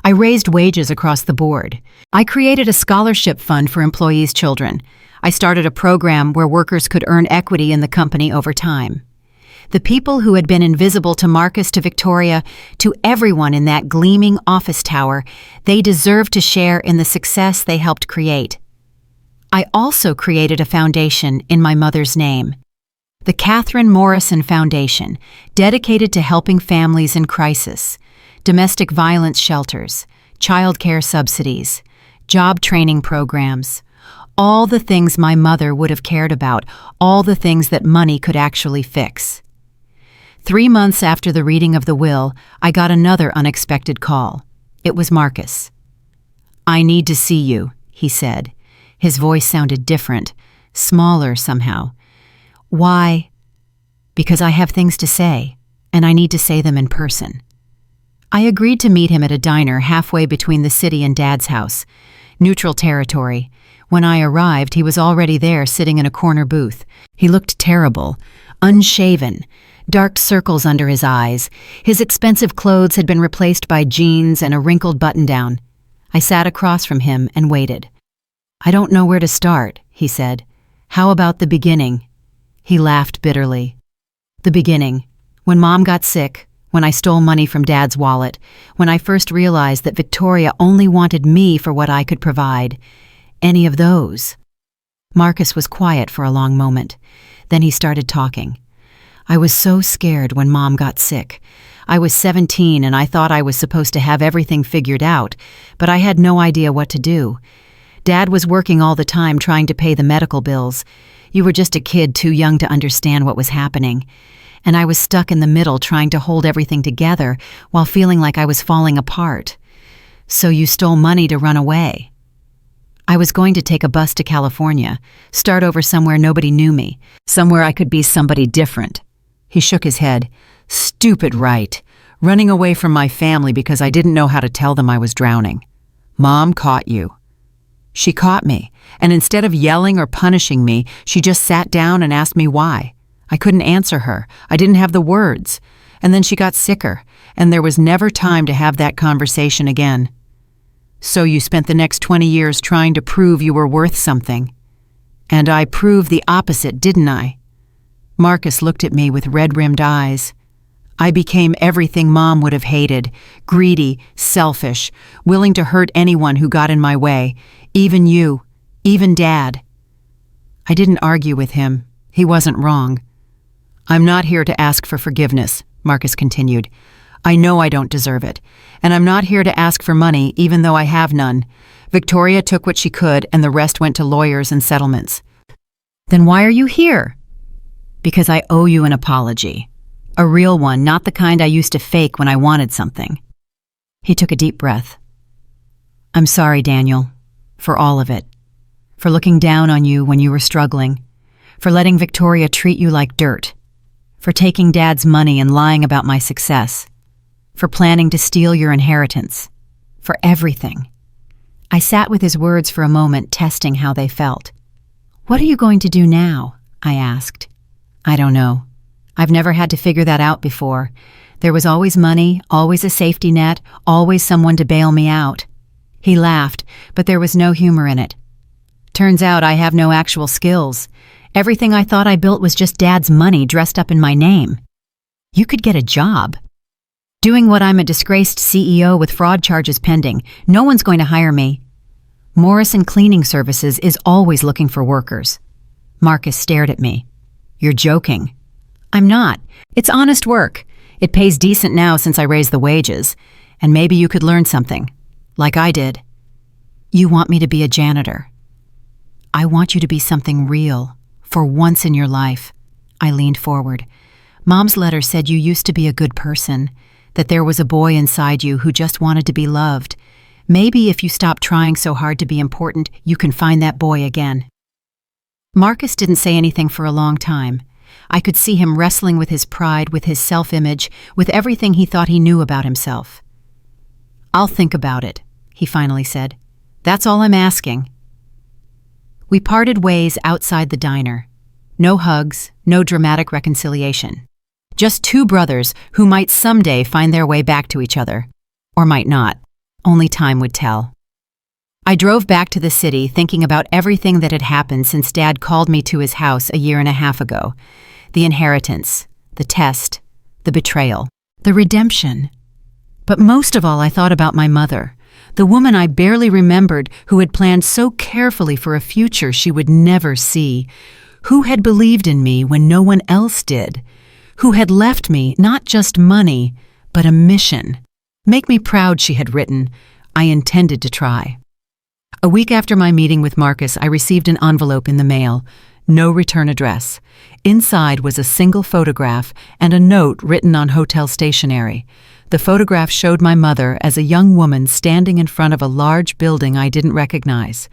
I raised wages across the board. I created a scholarship fund for employees' children. I started a program where workers could earn equity in the company over time. The people who had been invisible to Marcus, to Victoria, to everyone in that gleaming office tower, they deserved to share in the success they helped create. I also created a foundation in my mother's name, the Catherine Morrison Foundation, dedicated to helping families in crisis, domestic violence shelters, child care subsidies, job training programs, all the things my mother would have cared about, all the things that money could actually fix. 3 months after the reading of the will, I got another unexpected call. It was Marcus. "I need to see you," he said. His voice sounded different, smaller somehow. "Why?" "Because I have things to say, and I need to say them in person." I agreed to meet him at a diner halfway between the city and Dad's house. Neutral territory. When I arrived, he was already there sitting in a corner booth. He looked terrible, unshaven, dark circles under his eyes. His expensive clothes had been replaced by jeans and a wrinkled button-down. I sat across from him and waited. "I don't know where to start," he said. "How about the beginning?" He laughed bitterly. "The beginning. When Mom got sick, when I stole money from Dad's wallet, when I first realized that Victoria only wanted me for what I could provide. Any of those." Marcus was quiet for a long moment. Then he started talking. "I was so scared when Mom got sick. I was 17 and I thought I was supposed to have everything figured out, but I had no idea what to do. Dad was working all the time trying to pay the medical bills. You were just a kid too young to understand what was happening. And I was stuck in the middle trying to hold everything together while feeling like I was falling apart. So you stole money to run away." I was going to take a bus to California, start over somewhere nobody knew me, somewhere I could be somebody different. He shook his head. "Stupid, right? Running away from my family because I didn't know how to tell them I was drowning. Mom caught you." "She caught me, and instead of yelling or punishing me, she just sat down and asked me why. I couldn't answer her. I didn't have the words. And then she got sicker, and there was never time to have that conversation again." "So you spent the next 20 years trying to prove you were worth something. And I proved the opposite, didn't I?" Marcus looked at me with red-rimmed eyes. "I became everything Mom would have hated, greedy, selfish, willing to hurt anyone who got in my way, even you, even Dad." I didn't argue with him. He wasn't wrong. "I'm not here to ask for forgiveness," Marcus continued. "I know I don't deserve it, and I'm not here to ask for money even though I have none. Victoria took what she could and the rest went to lawyers and settlements." "Then why are you here?" "Because I owe you an apology. A real one, not the kind I used to fake when I wanted something." He took a deep breath. "I'm sorry, Daniel, for all of it. For looking down on you when you were struggling. For letting Victoria treat you like dirt. For taking Dad's money and lying about my success. For planning to steal your inheritance. For everything." I sat with his words for a moment, testing how they felt. "What are you going to do now?" I asked. "I don't know. I've never had to figure that out before. There was always money, always a safety net, always someone to bail me out." He laughed, but there was no humor in it. "Turns out I have no actual skills. Everything I thought I built was just Dad's money dressed up in my name. You could get a job. Doing what I'm a disgraced CEO with fraud charges pending. No one's going to hire me. Morrison Cleaning Services is always looking for workers." Marcus stared at me. "You're joking." "I'm not. It's honest work. It pays decent now since I raised the wages. And maybe you could learn something. Like I did." "You want me to be a janitor." "I want you to be something real. For once in your life." I leaned forward. "Mom's letter said you used to be a good person. That there was a boy inside you who just wanted to be loved. Maybe if you stop trying so hard to be important, you can find that boy again." Marcus didn't say anything for a long time. I could see him wrestling with his pride, with his self-image, with everything he thought he knew about himself. "I'll think about it," he finally said. "That's all I'm asking." We parted ways outside the diner. No hugs, no dramatic reconciliation. Just two brothers who might someday find their way back to each other. Or might not. Only time would tell. I drove back to the city thinking about everything that had happened since Dad called me to his house a year and a half ago. The inheritance, the test, the betrayal, the redemption. But most of all, I thought about my mother, the woman I barely remembered who had planned so carefully for a future she would never see, who had believed in me when no one else did, who had left me not just money, but a mission. "Make me proud," she had written. I intended to try. A week after my meeting with Marcus, I received an envelope in the mail. No return address. Inside was a single photograph and a note written on hotel stationery. The photograph showed my mother as a young woman standing in front of a large building I didn't recognize.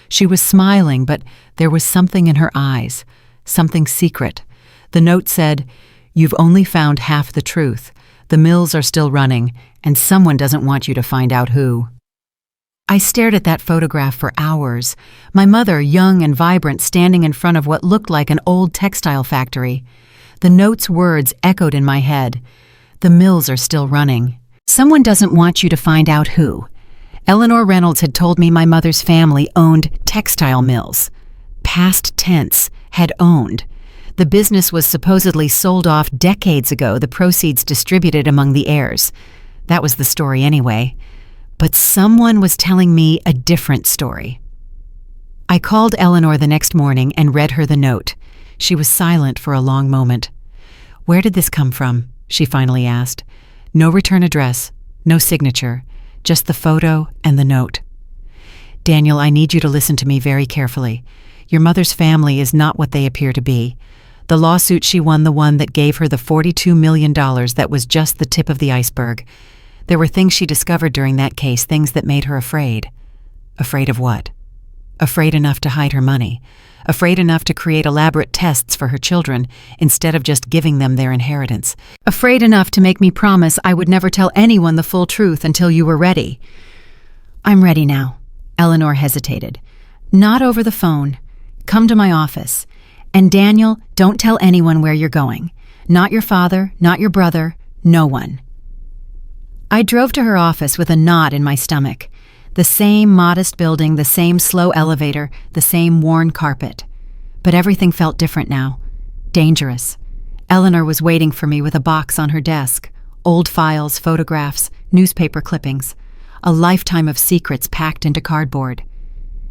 She was smiling, but there was something in her eyes, something secret. The note said, "You've only found half the truth. The mills are still running, and someone doesn't want you to find out who." I stared at that photograph for hours, my mother, young and vibrant, standing in front of what looked like an old textile factory. The note's words echoed in my head. The mills are still running. Someone doesn't want you to find out who. Eleanor Reynolds had told me my mother's family owned textile mills. Past tense, had owned. The business was supposedly sold off decades ago, the proceeds distributed among the heirs. That was the story anyway. But someone was telling me a different story. I called Eleanor the next morning and read her the note. She was silent for a long moment. "Where did this come from?" she finally asked. No return address, no signature, just the photo and the note. "Daniel, I need you to listen to me very carefully. Your mother's family is not what they appear to be. The lawsuit she won, the one that gave her the $42 million, that was just the tip of the iceberg. There were things she discovered during that case, things that made her afraid." Afraid of what? Afraid enough to hide her money. Afraid enough to create elaborate tests for her children instead of just giving them their inheritance. Afraid enough to make me promise I would never tell anyone the full truth until you were ready. "I'm ready now." Eleanor hesitated. "Not over the phone. Come to my office. And Daniel, don't tell anyone where you're going. Not your father, not your brother, no one." I drove to her office with a knot in my stomach. The same modest building, the same slow elevator, the same worn carpet. But everything felt different now. Dangerous. Eleanor was waiting for me with a box on her desk. Old files, photographs, newspaper clippings. A lifetime of secrets packed into cardboard.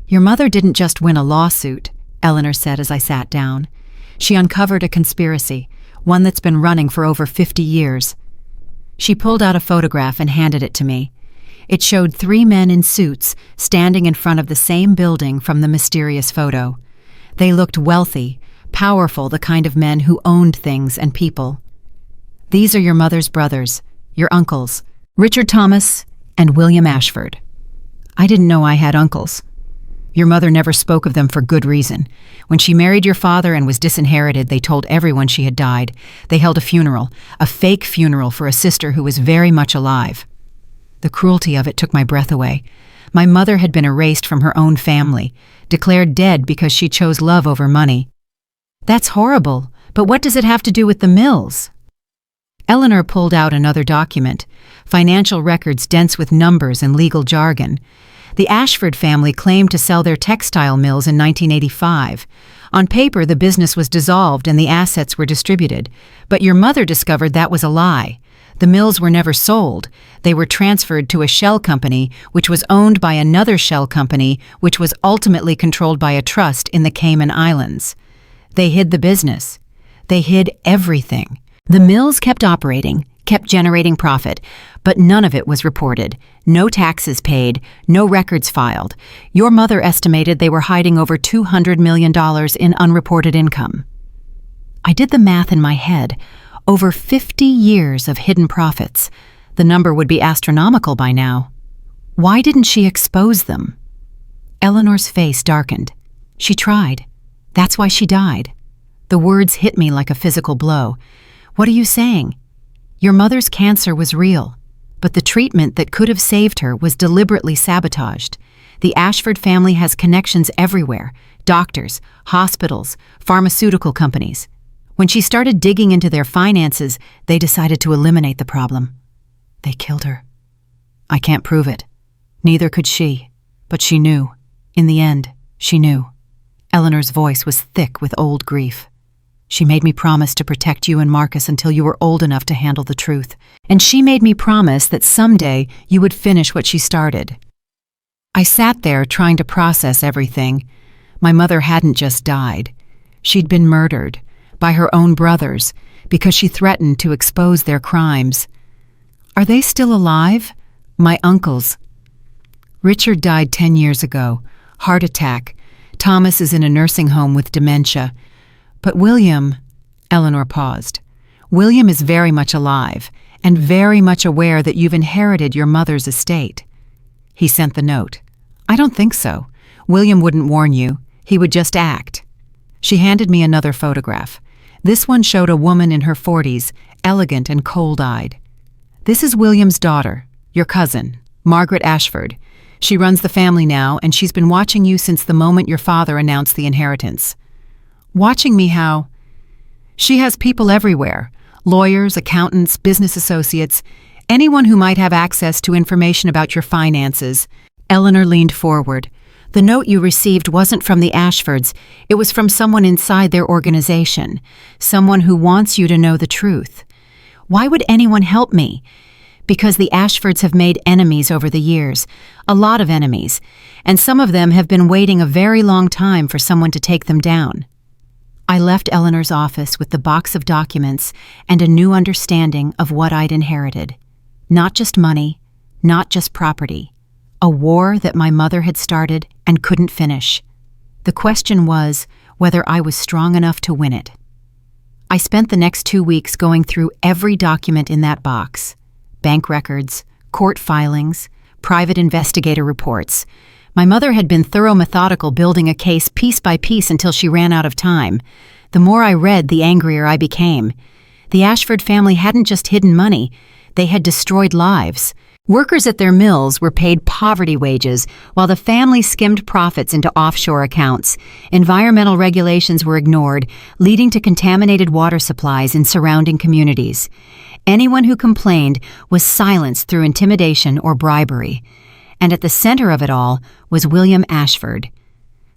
"Your mother didn't just win a lawsuit," Eleanor said as I sat down. "She uncovered a conspiracy, one that's been running for over 50 years. She pulled out a photograph and handed it to me. It showed 3 men in suits standing in front of the same building from the mysterious photo. They looked wealthy, powerful, the kind of men who owned things and people. "These are your mother's brothers, your uncles, Richard Thomas and William Ashford." I didn't know I had uncles. "Your mother never spoke of them for good reason. When she married your father and was disinherited, they told everyone she had died. They held a funeral, a fake funeral for a sister who was very much alive." The cruelty of it took my breath away. My mother had been erased from her own family, declared dead because she chose love over money. "That's horrible, but what does it have to do with the mills?" Eleanor pulled out another document, financial records dense with numbers and legal jargon. The Ashford family claimed to sell their textile mills in 1985. On paper, the business was dissolved and the assets were distributed. But your mother discovered that was a lie. The mills were never sold. They were transferred to a shell company, which was owned by another shell company, which was ultimately controlled by a trust in the Cayman Islands. They hid the business. They hid everything. The mills kept operating, kept generating profit, but none of it was reported. No taxes paid, no records filed. Your mother estimated they were hiding over $200 million in unreported income. I did the math in my head. Over 50 years of hidden profits. The number would be astronomical by now. Why didn't she expose them? Eleanor's face darkened. She tried. That's why she died. The words hit me like a physical blow. What are you saying? Your mother's cancer was real, but the treatment that could have saved her was deliberately sabotaged. The Ashford family has connections everywhere. Doctors, hospitals, pharmaceutical companies. When she started digging into their finances, they decided to eliminate the problem. They killed her. I can't prove it. Neither could she. But she knew. In the end, she knew. Eleanor's voice was thick with old grief. She made me promise to protect you and Marcus until you were old enough to handle the truth. And she made me promise that someday you would finish what she started. I sat there trying to process everything. My mother hadn't just died. She'd been murdered. By her own brothers, because she threatened to expose their crimes. Are they still alive? My uncles. Richard died 10 years ago. Heart attack. Thomas is in a nursing home with dementia. But William, Eleanor paused. William is very much alive, and very much aware that you've inherited your mother's estate. He sent the note. I don't think so. William wouldn't warn you. He would just act. She handed me another photograph. This one showed a woman in her 40s, elegant and cold-eyed. This is William's daughter, your cousin, Margaret Ashford. She runs the family now, and she's been watching you since the moment your father announced the inheritance. Watching me how? She has people everywhere, lawyers, accountants, business associates, anyone who might have access to information about your finances. Eleanor leaned forward. The note you received wasn't from the Ashfords, it was from someone inside their organization, someone who wants you to know the truth. Why would anyone help me? Because the Ashfords have made enemies over the years, a lot of enemies, and some of them have been waiting a very long time for someone to take them down. I left Eleanor's office with the box of documents and a new understanding of what I'd inherited. Not just money, not just property. A war that my mother had started and couldn't finish. The question was whether I was strong enough to win it. I spent the next 2 weeks going through every document in that box. Bank records, court filings, private investigator reports. My mother had been thorough methodical, building a case piece by piece until she ran out of time. The more I read, the angrier I became. The Ashford family hadn't just hidden money, they had destroyed lives. Workers at their mills were paid poverty wages, while the family skimmed profits into offshore accounts. Environmental regulations were ignored, leading to contaminated water supplies in surrounding communities. Anyone who complained was silenced through intimidation or bribery. And at the center of it all was William Ashford,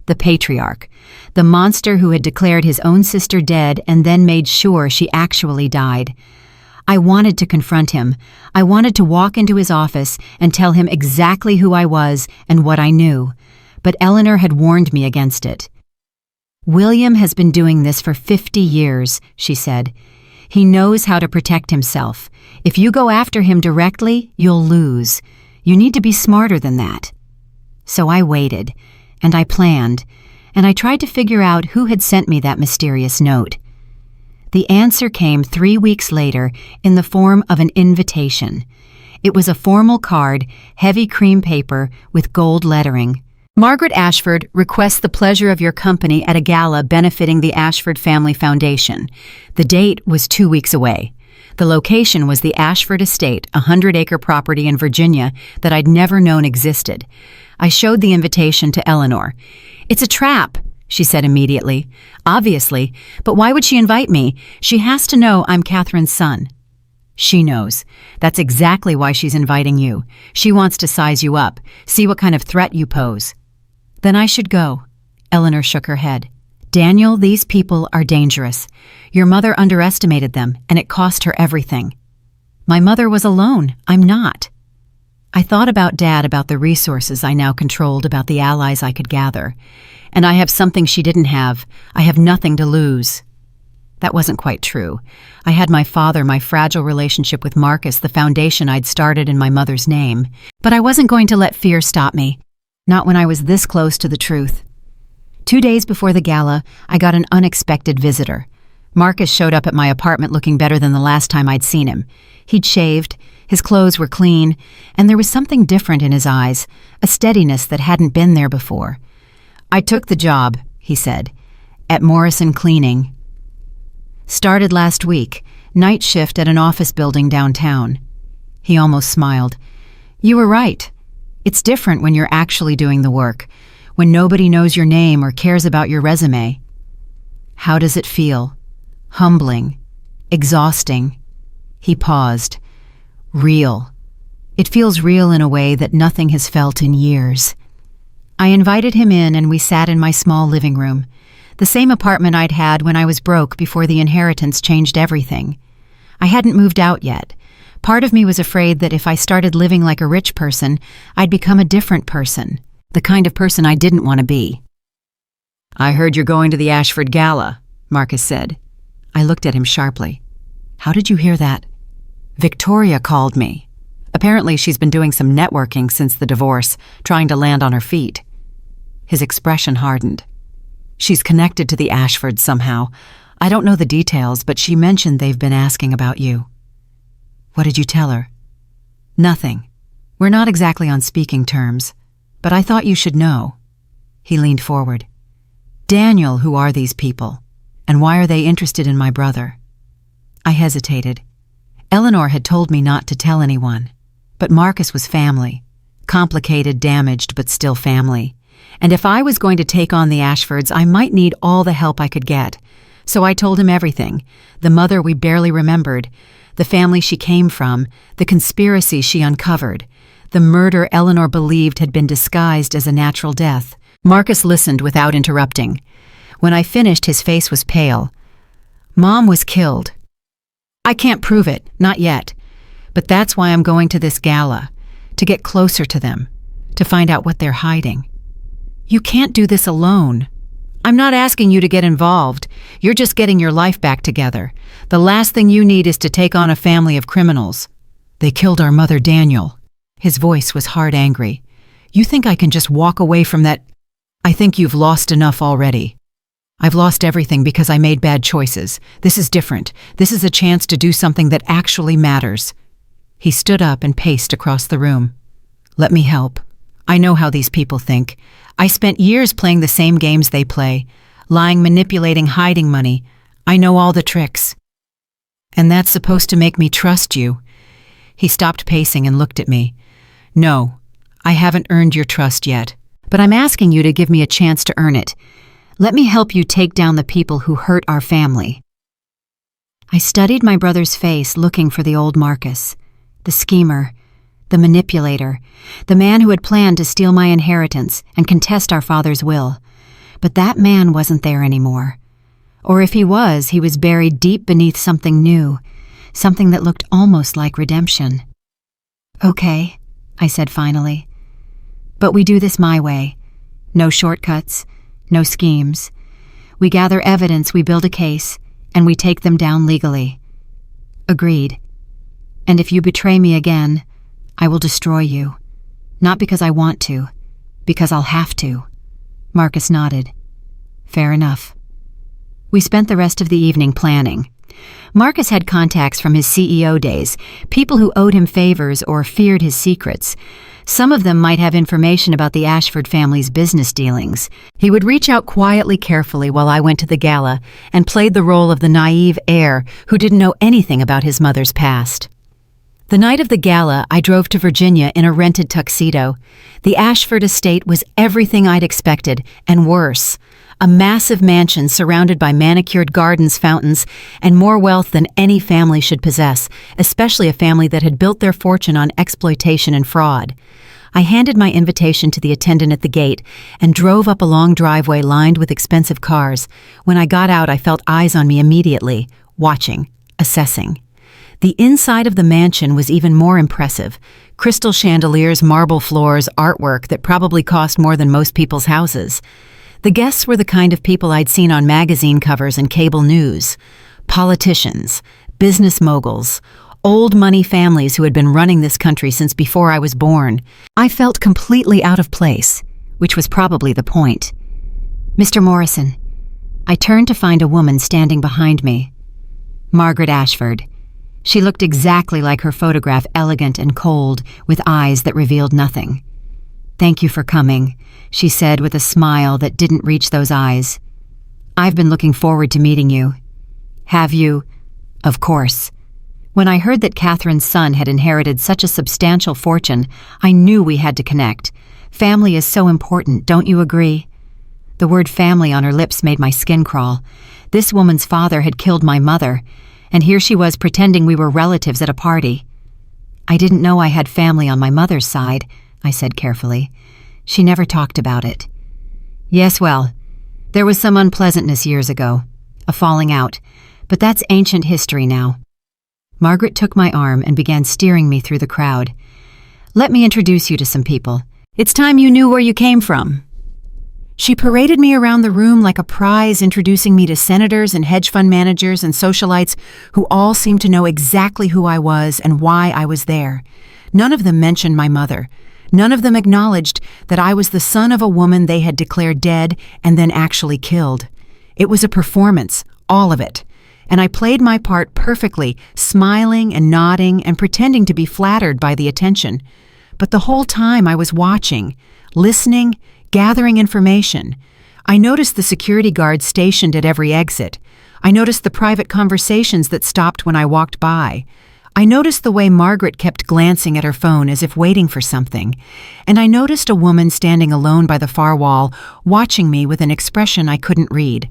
the patriarch, the monster who had declared his own sister dead and then made sure she actually died. I wanted to confront him. I wanted to walk into his office and tell him exactly who I was and what I knew. But Eleanor had warned me against it. William has been doing this for 50 years, she said. He knows how to protect himself. If you go after him directly, you'll lose. You need to be smarter than that. So I waited, and I planned, and I tried to figure out who had sent me that mysterious note. The answer came 3 weeks later in the form of an invitation. It was a formal card, heavy cream paper with gold lettering. Margaret Ashford requests the pleasure of your company at a gala benefiting the Ashford Family Foundation. The date was 2 weeks away. The location was the Ashford Estate, a 100-acre property in Virginia that I'd never known existed. I showed the invitation to Eleanor. "It's a trap," she said immediately. "Obviously, but why would she invite me? She has to know I'm Catherine's son." "She knows. That's exactly why she's inviting you. She wants to size you up, see what kind of threat you pose." "Then I should go." Eleanor shook her head. "Daniel, these people are dangerous. Your mother underestimated them, and it cost her everything." "My mother was alone. I'm not." I thought about Dad, about the resources I now controlled, about the allies I could gather. And I have something she didn't have. I have nothing to lose. That wasn't quite true. I had my father, my fragile relationship with Marcus, the foundation I'd started in my mother's name. But I wasn't going to let fear stop me. Not when I was this close to the truth. 2 days before the gala, I got an unexpected visitor. Marcus showed up at my apartment looking better than the last time I'd seen him. He'd shaved, his clothes were clean, and there was something different in his eyes, a steadiness that hadn't been there before. "I took the job," he said, "at Morrison Cleaning. Started last week, night shift at an office building downtown." He almost smiled. "You were right. It's different when you're actually doing the work, when nobody knows your name or cares about your resume." "How does it feel?" "Humbling. Exhausting." He paused. "Real. It feels real in a way that nothing has felt in years." I invited him in and we sat in my small living room, the same apartment I'd had when I was broke before the inheritance changed everything. I hadn't moved out yet. Part of me was afraid that if I started living like a rich person, I'd become a different person, the kind of person I didn't want to be. "I heard you're going to the Ashford Gala," Marcus said. I looked at him sharply. "How did you hear that?" "Victoria called me. Apparently she's been doing some networking since the divorce, trying to land on her feet." His expression hardened. "She's connected to the Ashfords somehow. I don't know the details, but she mentioned they've been asking about you." "What did you tell her?" "Nothing. We're not exactly on speaking terms, but I thought you should know." He leaned forward. "Daniel, who are these people? And why are they interested in my brother?" I hesitated. Eleanor had told me not to tell anyone. But Marcus was family. Complicated, damaged, but still family. And if I was going to take on the Ashfords, I might need all the help I could get. So I told him everything. The mother we barely remembered, the family she came from, the conspiracy she uncovered, the murder Eleanor believed had been disguised as a natural death. Marcus listened without interrupting. When I finished, his face was pale. Mom was killed. I can't prove it, not yet. But that's why I'm going to this gala, to get closer to them, to find out what they're hiding. You can't do this alone. I'm not asking you to get involved. You're just getting your life back together. The last thing you need is to take on a family of criminals. They killed our mother, Daniel. His voice was hard angry. You think I can just walk away from that? I think you've lost enough already. I've lost everything because I made bad choices. This is different. This is a chance to do something that actually matters. He stood up and paced across the room. Let me help. I know how these people think. I spent years playing the same games they play, lying, manipulating, hiding money. I know all the tricks. And that's supposed to make me trust you. He stopped pacing and looked at me. No, I haven't earned your trust yet, but I'm asking you to give me a chance to earn it. Let me help you take down the people who hurt our family. I studied my brother's face, looking for the old Marcus, the schemer, the manipulator, the man who had planned to steal my inheritance and contest our father's will. But that man wasn't there anymore. Or if he was buried deep beneath something new, something that looked almost like redemption. Okay, I said finally. But we do this my way. No shortcuts, no schemes. We gather evidence, we build a case, and we take them down legally. Agreed. And if you betray me again, I will destroy you. Not because I want to, because I'll have to. Marcus nodded. Fair enough. We spent the rest of the evening planning. Marcus had contacts from his CEO days, people who owed him favors or feared his secrets. Some of them might have information about the Ashford family's business dealings. He would reach out quietly, carefully while I went to the gala and played the role of the naive heir who didn't know anything about his mother's past. The night of the gala, I drove to Virginia in a rented tuxedo. The Ashford estate was everything I'd expected, and worse. A massive mansion surrounded by manicured gardens, fountains, and more wealth than any family should possess, especially a family that had built their fortune on exploitation and fraud. I handed my invitation to the attendant at the gate and drove up a long driveway lined with expensive cars. When I got out, I felt eyes on me immediately, watching, assessing. The inside of the mansion was even more impressive. Crystal chandeliers, marble floors, artwork that probably cost more than most people's houses. The guests were the kind of people I'd seen on magazine covers and cable news. Politicians, business moguls, old money families who had been running this country since before I was born. I felt completely out of place, which was probably the point. Mr. Morrison. I turned to find a woman standing behind me. Margaret Ashford. She looked exactly like her photograph, elegant and cold, with eyes that revealed nothing. Thank you for coming, she said with a smile that didn't reach those eyes. I've been looking forward to meeting you. Have you? Of course. When I heard that Catherine's son had inherited such a substantial fortune, I knew we had to connect. Family is so important, don't you agree? The word family on her lips made my skin crawl. This woman's father had killed my mother, and here she was pretending we were relatives at a party. I didn't know I had family on my mother's side, I said carefully. She never talked about it. Yes, well, there was some unpleasantness years ago, a falling out, but that's ancient history now. Margaret took my arm and began steering me through the crowd. Let me introduce you to some people. It's time you knew where you came from. She paraded me around the room like a prize, introducing me to senators and hedge fund managers and socialites who all seemed to know exactly who I was and why I was there. None of them mentioned my mother. None of them acknowledged that I was the son of a woman they had declared dead and then actually killed. It was a performance, all of it. And I played my part perfectly, smiling and nodding and pretending to be flattered by the attention. But the whole time I was watching, listening, gathering information. I noticed the security guards stationed at every exit. I noticed the private conversations that stopped when I walked by. I noticed the way Margaret kept glancing at her phone as if waiting for something, and I noticed a woman standing alone by the far wall, watching me with an expression I couldn't read.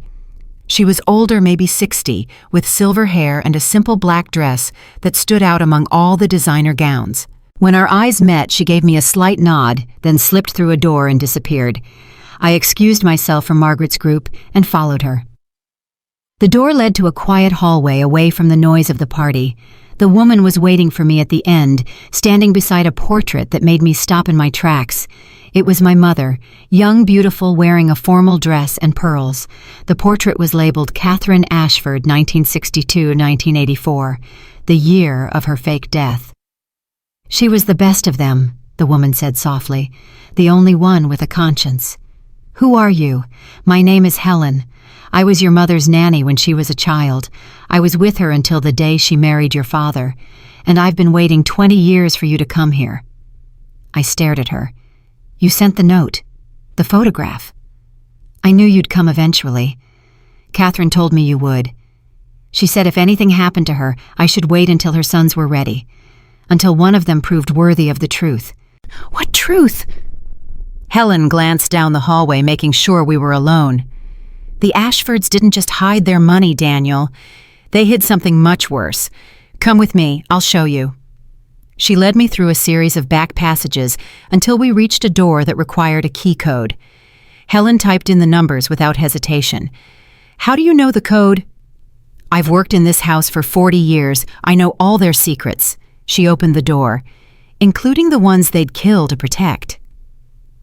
She was older, maybe 60, with silver hair and a simple black dress that stood out among all the designer gowns. When our eyes met, she gave me a slight nod, then slipped through a door and disappeared. I excused myself from Margaret's group and followed her. The door led to a quiet hallway away from the noise of the party. The woman was waiting for me at the end, standing beside a portrait that made me stop in my tracks. It was my mother, young, beautiful, wearing a formal dress and pearls. The portrait was labeled Catherine Ashford, 1962-1984, the year of her fake death. "She was the best of them," the woman said softly, "the only one with a conscience." "Who are you?" "My name is Helen. I was your mother's nanny when she was a child. I was with her until the day she married your father, and I've been waiting 20 years for you to come here." I stared at her. "You sent the note, the photograph." "I knew you'd come eventually. Catherine told me you would. She said if anything happened to her, I should wait until her sons were ready, until one of them proved worthy of the truth." "What truth?" Helen glanced down the hallway, making sure we were alone. "The Ashfords didn't just hide their money, Daniel. They hid something much worse. Come with me, I'll show you." She led me through a series of back passages until we reached a door that required a key code. Helen typed in the numbers without hesitation. "How do you know the code?" "I've worked in this house for 40 years. I know all their secrets." She opened the door, including the ones they'd kill to protect.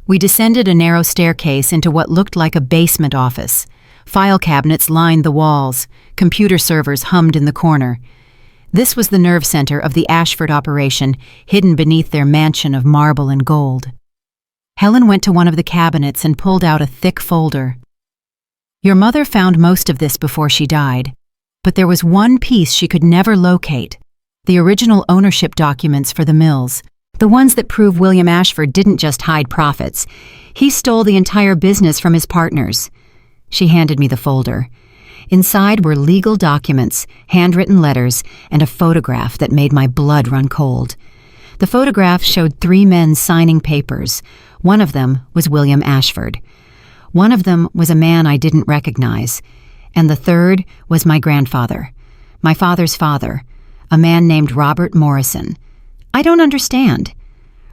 We descended a narrow staircase into what looked like a basement office. File cabinets lined the walls. Computer servers hummed in the corner. This was the nerve center of the Ashford operation, hidden beneath their mansion of marble and gold. Helen went to one of the cabinets and pulled out a thick folder. "Your mother found most of this before she died, but there was one piece she could never locate: the original ownership documents for the mills, the ones that prove William Ashford didn't just hide profits. He stole the entire business from his partners." She handed me the folder. Inside were legal documents, handwritten letters, and a photograph that made my blood run cold. The photograph showed 3 men signing papers. One of them was William Ashford. One of them was a man I didn't recognize. And the third was my grandfather, my father's father, a man named Robert Morrison. I don't understand.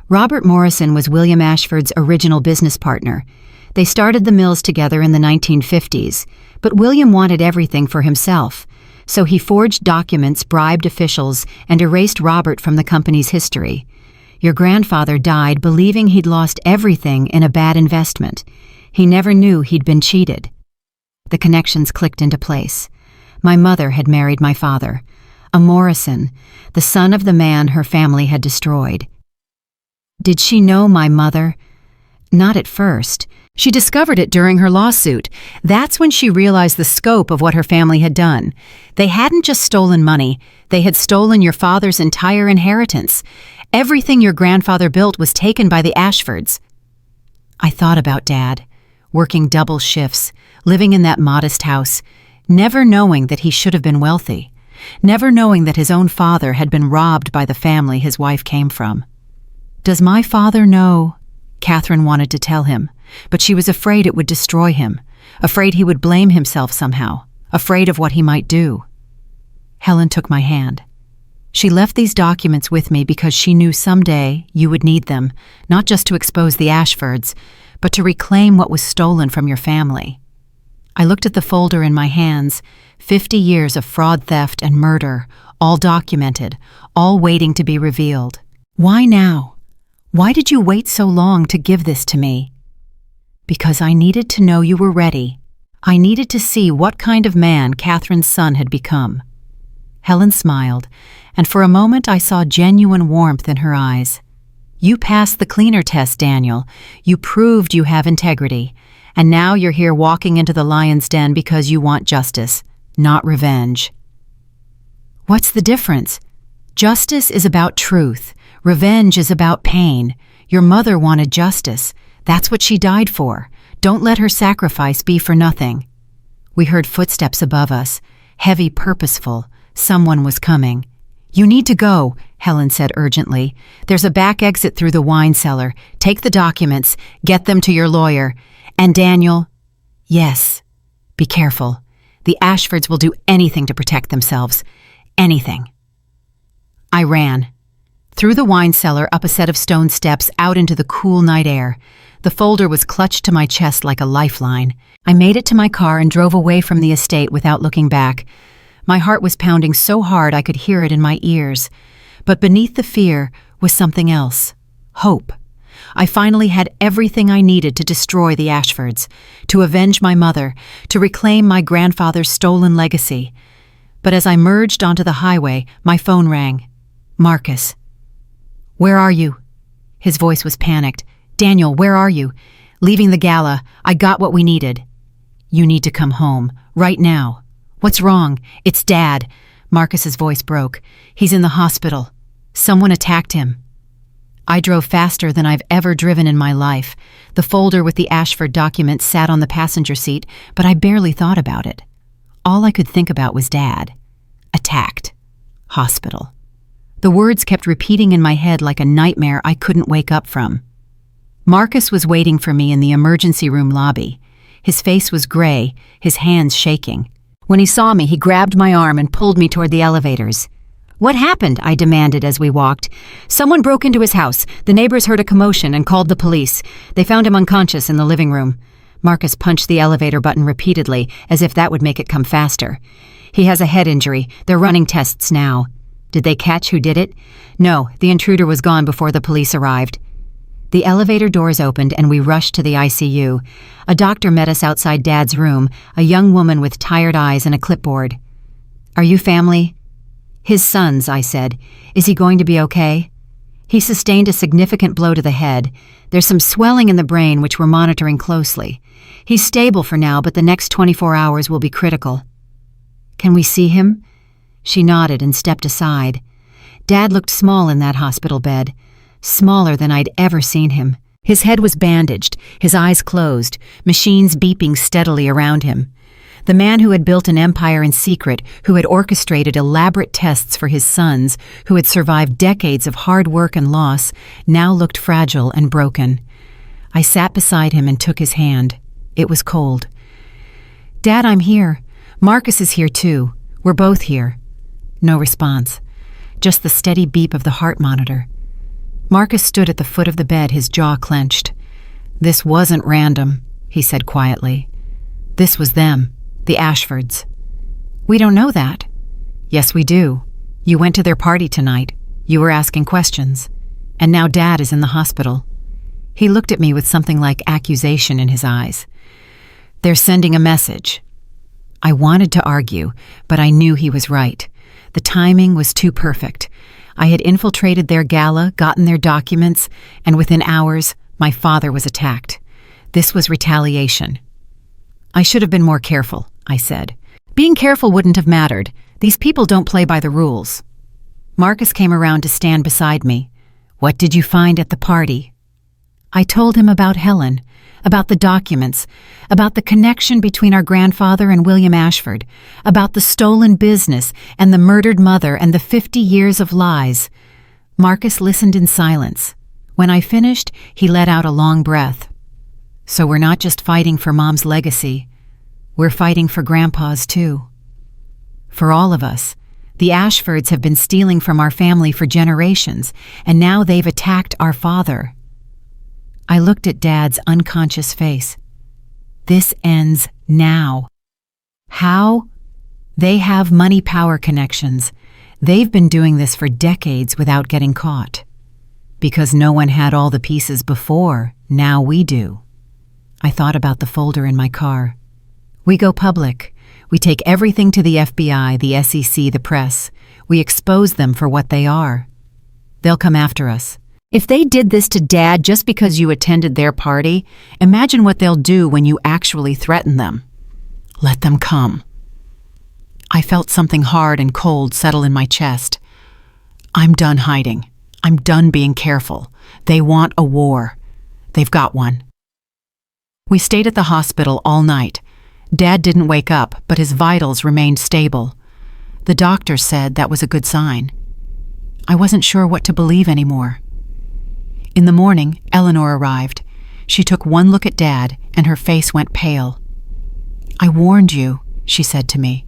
Robert Morrison was William Ashford's original business partner. They started the mills together in the 1950s, but William wanted everything for himself, so he forged documents, bribed officials, and erased Robert from the company's history. Your grandfather died believing he'd lost everything in a bad investment. He never knew he'd been cheated. The connections clicked into place. My mother had married my father, a Morrison, the son of the man her family had destroyed. Did she know my mother? Not at first. She discovered it during her lawsuit. That's when she realized the scope of what her family had done. They hadn't just stolen money, they had stolen your father's entire inheritance. Everything your grandfather built was taken by the Ashfords. I thought about Dad, working double shifts, living in that modest house, never knowing that he should have been wealthy, never knowing that his own father had been robbed by the family his wife came from. "Does my father know?" Catherine wanted to tell him, but she was afraid it would destroy him, afraid he would blame himself somehow, afraid of what he might do. Helen took my hand. She left these documents with me because she knew someday you would need them, not just to expose the Ashfords, but to reclaim what was stolen from your family. I looked at the folder in my hands, 50 years of fraud, theft, and murder, all documented, all waiting to be revealed. Why now? Why did you wait so long to give this to me? Because I needed to know you were ready. I needed to see what kind of man Catherine's son had become. Helen smiled, and for a moment I saw genuine warmth in her eyes. You passed the cleaner test, Daniel. You proved you have integrity. And now you're here walking into the lion's den because you want justice, not revenge. What's the difference? Justice is about truth. Revenge is about pain. Your mother wanted justice. That's what she died for. Don't let her sacrifice be for nothing. We heard footsteps above us, heavy, purposeful. Someone was coming. You need to go, Helen said urgently. There's a back exit through the wine cellar. Take the documents, get them to your lawyer. And Daniel, yes, be careful. The Ashfords will do anything to protect themselves. Anything. I ran. Through the wine cellar, up a set of stone steps, out into the cool night air. The folder was clutched to my chest like a lifeline. I made it to my car and drove away from the estate without looking back. My heart was pounding so hard I could hear it in my ears. But beneath the fear was something else. Hope. I finally had everything I needed to destroy the Ashfords, to avenge my mother, to reclaim my grandfather's stolen legacy. But as I merged onto the highway, my phone rang. Marcus. Where are you? His voice was panicked. Daniel, where are you? Leaving the gala. I got what we needed. You need to come home. Right now. What's wrong? It's Dad. Marcus's voice broke. He's in the hospital. Someone attacked him. I drove faster than I've ever driven in my life. The folder with the Ashford documents sat on the passenger seat, but I barely thought about it. All I could think about was Dad. Attacked. Hospital. The words kept repeating in my head like a nightmare I couldn't wake up from. Marcus was waiting for me in the emergency room lobby. His face was gray, his hands shaking. When he saw me, he grabbed my arm and pulled me toward the elevators. What happened? I demanded as we walked. Someone broke into his house. The neighbors heard a commotion and called the police. They found him unconscious in the living room. Marcus punched the elevator button repeatedly, as if that would make it come faster. He has a head injury. They're running tests now. Did they catch who did it? No, the intruder was gone before the police arrived. The elevator doors opened and we rushed to the ICU. A doctor met us outside Dad's room, a young woman with tired eyes and a clipboard. Are you family? His sons, I said. Is he going to be okay? He sustained a significant blow to the head. There's some swelling in the brain which we're monitoring closely. He's stable for now, but the next 24 hours will be critical. Can we see him? She nodded and stepped aside. Dad looked small in that hospital bed, smaller than I'd ever seen him. His head was bandaged, his eyes closed, machines beeping steadily around him. The man who had built an empire in secret, who had orchestrated elaborate tests for his sons, who had survived decades of hard work and loss, now looked fragile and broken. I sat beside him and took his hand. It was cold. Dad, I'm here. Marcus is here too. We're both here. No response. Just the steady beep of the heart monitor. Marcus stood at the foot of the bed, his jaw clenched. This wasn't random, he said quietly. This was them, the Ashfords. We don't know that. Yes, we do. You went to their party tonight. You were asking questions. And now Dad is in the hospital. He looked at me with something like accusation in his eyes. They're sending a message. I wanted to argue, but I knew he was right. The timing was too perfect. I had infiltrated their gala, gotten their documents, and within hours, my father was attacked. This was retaliation. I should have been more careful, I said. Being careful wouldn't have mattered. These people don't play by the rules. Marcus came around to stand beside me. What did you find at the party? I told him about Helen, about the documents, about the connection between our grandfather and William Ashford, about the stolen business and the murdered mother and the 50 years of lies. Marcus listened in silence. When I finished, he let out a long breath. So we're not just fighting for Mom's legacy. We're fighting for Grandpa's too. For all of us. The Ashfords have been stealing from our family for generations, and now they've attacked our father. I looked at Dad's unconscious face. This ends now. How? They have money-power connections. They've been doing this for decades without getting caught. Because no one had all the pieces before, now we do. I thought about the folder in my car. We go public. We take everything to the FBI, the SEC, the press. We expose them for what they are. They'll come after us. If they did this to Dad just because you attended their party, imagine what they'll do when you actually threaten them. Let them come. I felt something hard and cold settle in my chest. I'm done hiding. I'm done being careful. They want a war. They've got one. We stayed at the hospital all night. Dad didn't wake up, but his vitals remained stable. The doctor said that was a good sign. I wasn't sure what to believe anymore. In the morning, Eleanor arrived. She took one look at Dad, and her face went pale. "I warned you," she said to me.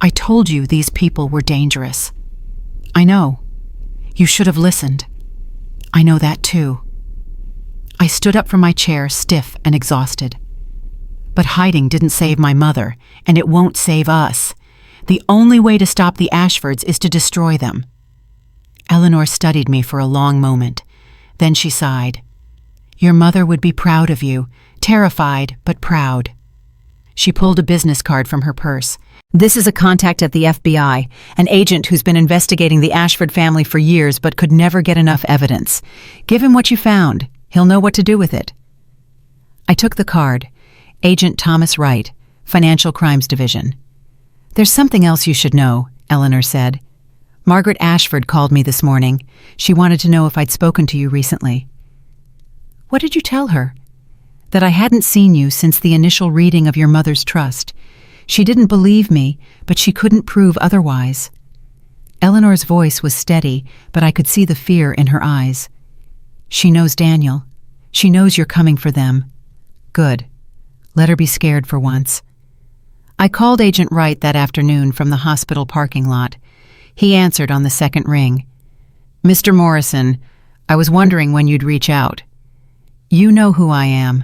"I told you these people were dangerous." "I know. You should have listened." "I know that too." I stood up from my chair, stiff and exhausted. But hiding didn't save my mother, and it won't save us. The only way to stop the Ashfords is to destroy them. Eleanor studied me for a long moment. Then she sighed. "Your mother would be proud of you, terrified but proud." She pulled a business card from her purse. "This is a contact at the FBI, an agent who's been investigating the Ashford family for years but could never get enough evidence. Give him what you found. He'll know what to do with it." I took the card. Agent Thomas Wright, Financial Crimes Division. "There's something else you should know," Eleanor said. "Margaret Ashford called me this morning. She wanted to know if I'd spoken to you recently." "What did you tell her?" "That I hadn't seen you since the initial reading of your mother's trust. She didn't believe me, but she couldn't prove otherwise." Eleanor's voice was steady, but I could see the fear in her eyes. "She knows Daniel. She knows you're coming for them." "Good. Let her be scared for once." I called Agent Wright that afternoon from the hospital parking lot. He answered on the second ring. "Mr. Morrison, I was wondering when you'd reach out. You know who I am.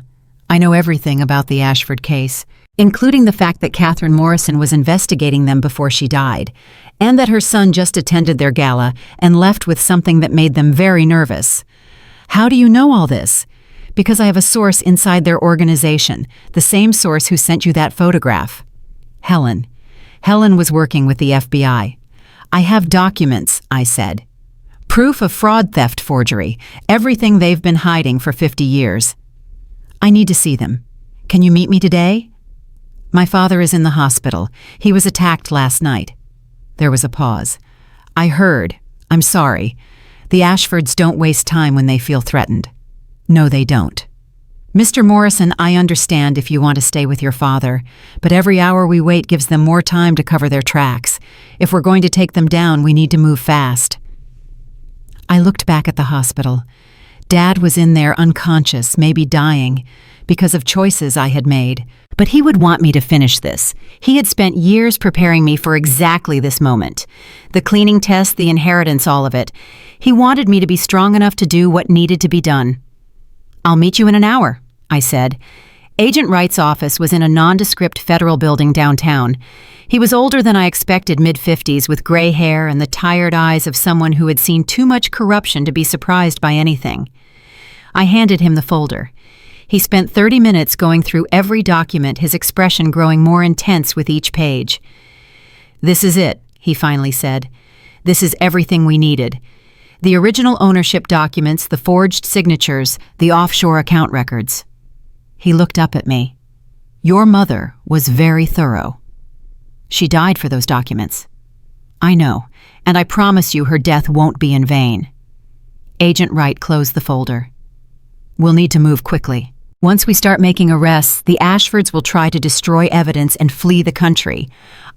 I know everything about the Ashford case, including the fact that Catherine Morrison was investigating them before she died, and that her son just attended their gala and left with something that made them very nervous. How do you know all this? Because I have a source inside their organization, the same source who sent you that photograph. Helen. Helen was working with the FBI. I have documents," I said. "Proof of fraud, theft, forgery, everything they've been hiding for 50 years. I need to see them. Can you meet me today?" "My father is in the hospital. He was attacked last night." There was a pause. "I heard. I'm sorry. The Ashfords don't waste time when they feel threatened." "No, they don't." "Mr. Morrison, I understand if you want to stay with your father, but every hour we wait gives them more time to cover their tracks. If we're going to take them down, we need to move fast." I looked back at the hospital. Dad was in there unconscious, maybe dying, because of choices I had made. But he would want me to finish this. He had spent years preparing me for exactly this moment. The cleaning test, the inheritance, all of it. He wanted me to be strong enough to do what needed to be done. "I'll meet you in an hour," I said. Agent Wright's office was in a nondescript federal building downtown. He was older than I expected, mid-50s, with gray hair and the tired eyes of someone who had seen too much corruption to be surprised by anything. I handed him the folder. He spent 30 minutes going through every document, his expression growing more intense with each page. "This is it," he finally said. "This is everything we needed. The original ownership documents, the forged signatures, the offshore account records." He looked up at me. "Your mother was very thorough. She died for those documents." "I know, and I promise you her death won't be in vain." Agent Wright closed the folder. "We'll need to move quickly. Once we start making arrests, the Ashfords will try to destroy evidence and flee the country.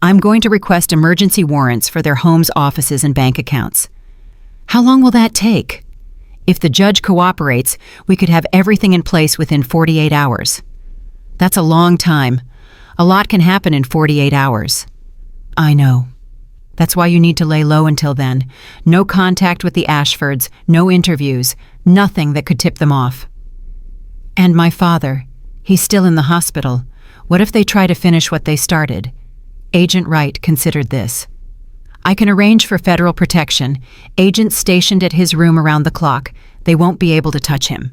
I'm going to request emergency warrants for their homes, offices, and bank accounts." "How long will that take?" "If the judge cooperates, we could have everything in place within 48 hours. "That's a long time. A lot can happen in 48 hours. "I know. That's why you need to lay low until then. No contact with the Ashfords, no interviews, nothing that could tip them off." "And my father, he's still in the hospital. What if they try to finish what they started?" Agent Wright considered this. "I can arrange for federal protection. Agents stationed at his room around the clock. They won't be able to touch him."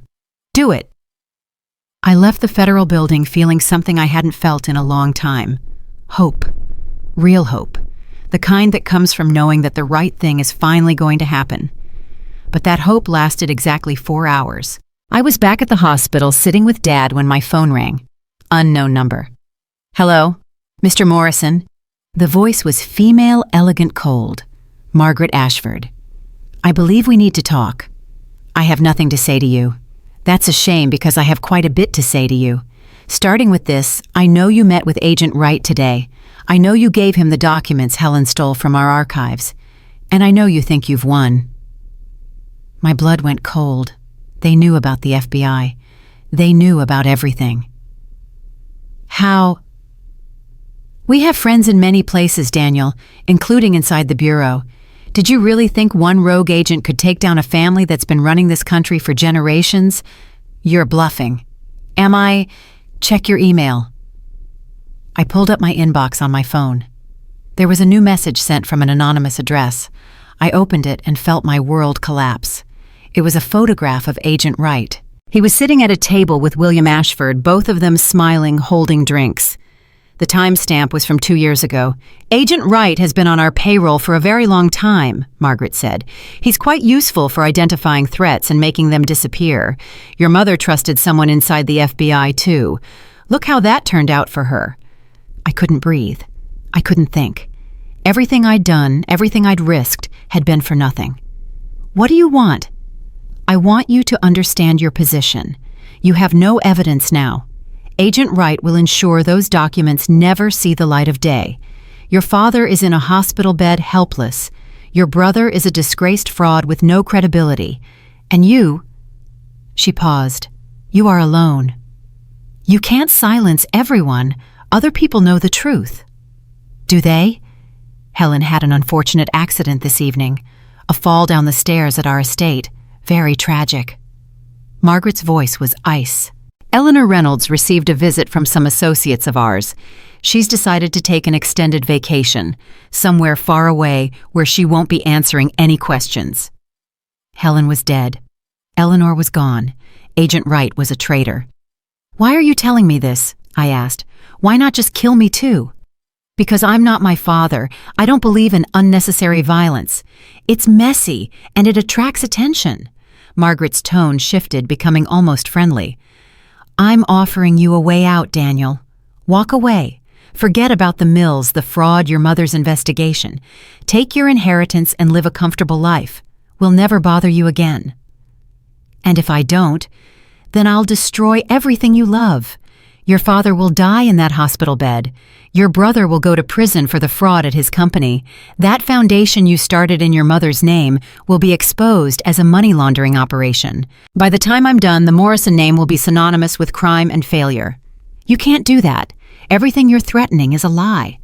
"Do it." I left the federal building feeling something I hadn't felt in a long time. Hope. Real hope. The kind that comes from knowing that the right thing is finally going to happen. But that hope lasted exactly 4 hours. I was back at the hospital sitting with Dad when my phone rang. Unknown number. "Hello? Mr. Morrison?" The voice was female, elegant, cold. "Margaret Ashford. I believe we need to talk. I have nothing to say to you. That's a shame because I have quite a bit to say to you. Starting with this, I know you met with Agent Wright today. I know you gave him the documents Helen stole from our archives. And I know you think you've won." My blood went cold. They knew about the FBI. They knew about everything. "How?" "We have friends in many places, Daniel, including inside the Bureau. Did you really think one rogue agent could take down a family that's been running this country for generations? You're bluffing." "Am I?" "Check your email." I pulled up my inbox on my phone. There was a new message sent from an anonymous address. I opened it and felt my world collapse. It was a photograph of Agent Wright. He was sitting at a table with William Ashford, both of them smiling, holding drinks. The timestamp was from 2 years ago. "Agent Wright has been on our payroll for a very long time," Margaret said. "He's quite useful for identifying threats and making them disappear. Your mother trusted someone inside the FBI, too. Look how that turned out for her." I couldn't breathe. I couldn't think. Everything I'd done, everything I'd risked, had been for nothing. "What do you want?" "I want you to understand your position. You have no evidence now. Agent Wright will ensure those documents never see the light of day. Your father is in a hospital bed, helpless. Your brother is a disgraced fraud with no credibility. And you—" She paused. "You are alone. You can't silence everyone. Other people know the truth." "Do they?" "Helen had an unfortunate accident this evening. A fall down the stairs at our estate. Very tragic." Margaret's voice was ice. "Eleanor Reynolds received a visit from some associates of ours. She's decided to take an extended vacation, somewhere far away where she won't be answering any questions." Helen was dead. Eleanor was gone. Agent Wright was a traitor. "Why are you telling me this?" I asked. "Why not just kill me too?" "Because I'm not my father. I don't believe in unnecessary violence. It's messy, and it attracts attention." Margaret's tone shifted, becoming almost friendly. "I'm offering you a way out, Daniel. Walk away. Forget about the mills, the fraud, your mother's investigation. Take your inheritance and live a comfortable life. We'll never bother you again." "And if I don't, then I'll destroy everything you love. Your father will die in that hospital bed. Your brother will go to prison for the fraud at his company. That foundation you started in your mother's name will be exposed as a money laundering operation. By the time I'm done, the Morrison name will be synonymous with crime and failure. You can't do that. Everything you're threatening is a lie."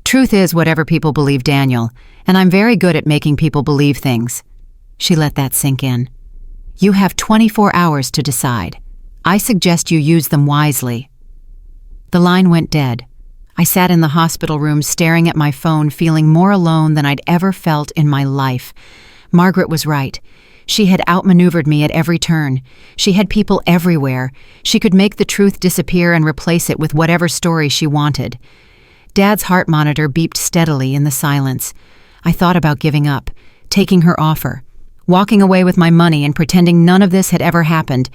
"Truth is whatever people believe, Daniel, and I'm very good at making people believe things." She let that sink in. "You have 24 hours to decide. I suggest you use them wisely." The line went dead. I sat in the hospital room staring at my phone, feeling more alone than I'd ever felt in my life. Margaret was right. She had outmaneuvered me at every turn. She had people everywhere. She could make the truth disappear and replace it with whatever story she wanted. Dad's heart monitor beeped steadily in the silence. I thought about giving up, taking her offer, walking away with my money and pretending none of this had ever happened.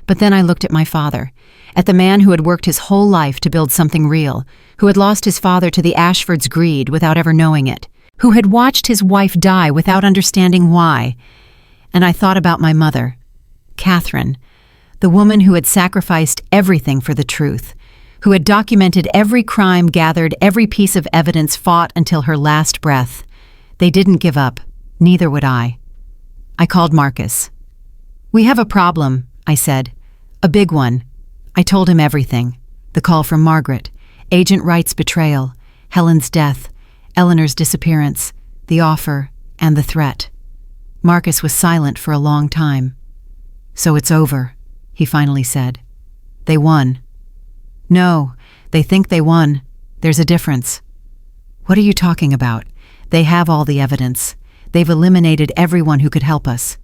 But then I looked at my father, at the man who had worked his whole life to build something real, who had lost his father to the Ashfords' greed without ever knowing it, who had watched his wife die without understanding why. And I thought about my mother, Catherine, the woman who had sacrificed everything for the truth, who had documented every crime, gathered every piece of evidence, fought until her last breath. They didn't give up. Neither would I. I called Marcus. "We have a problem," I said. "A big one." I told him everything. The call from Margaret, Agent Wright's betrayal, Helen's death, Eleanor's disappearance, the offer, and the threat. Marcus was silent for a long time. "So it's over," he finally said. "They won." "No, they think they won. There's a difference." "What are you talking about? They have all the evidence. They've eliminated everyone who could help us.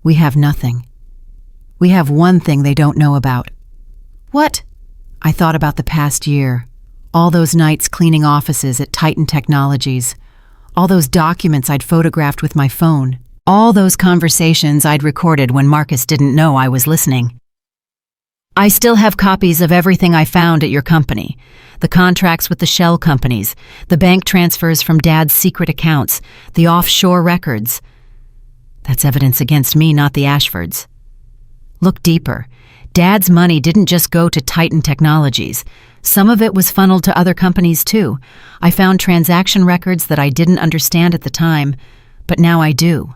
We have nothing. We have one thing they don't know about." "What?" I thought about the past year, all those nights cleaning offices at Titan Technologies, all those documents I'd photographed with my phone, all those conversations I'd recorded when Marcus didn't know I was listening. "I still have copies of everything I found at your company, the contracts with the shell companies, the bank transfers from Dad's secret accounts, the offshore records." "That's evidence against me, not the Ashfords." "Look deeper. Dad's money didn't just go to Titan Technologies. Some of it was funneled to other companies too. I found transaction records that I didn't understand at the time, but now I do.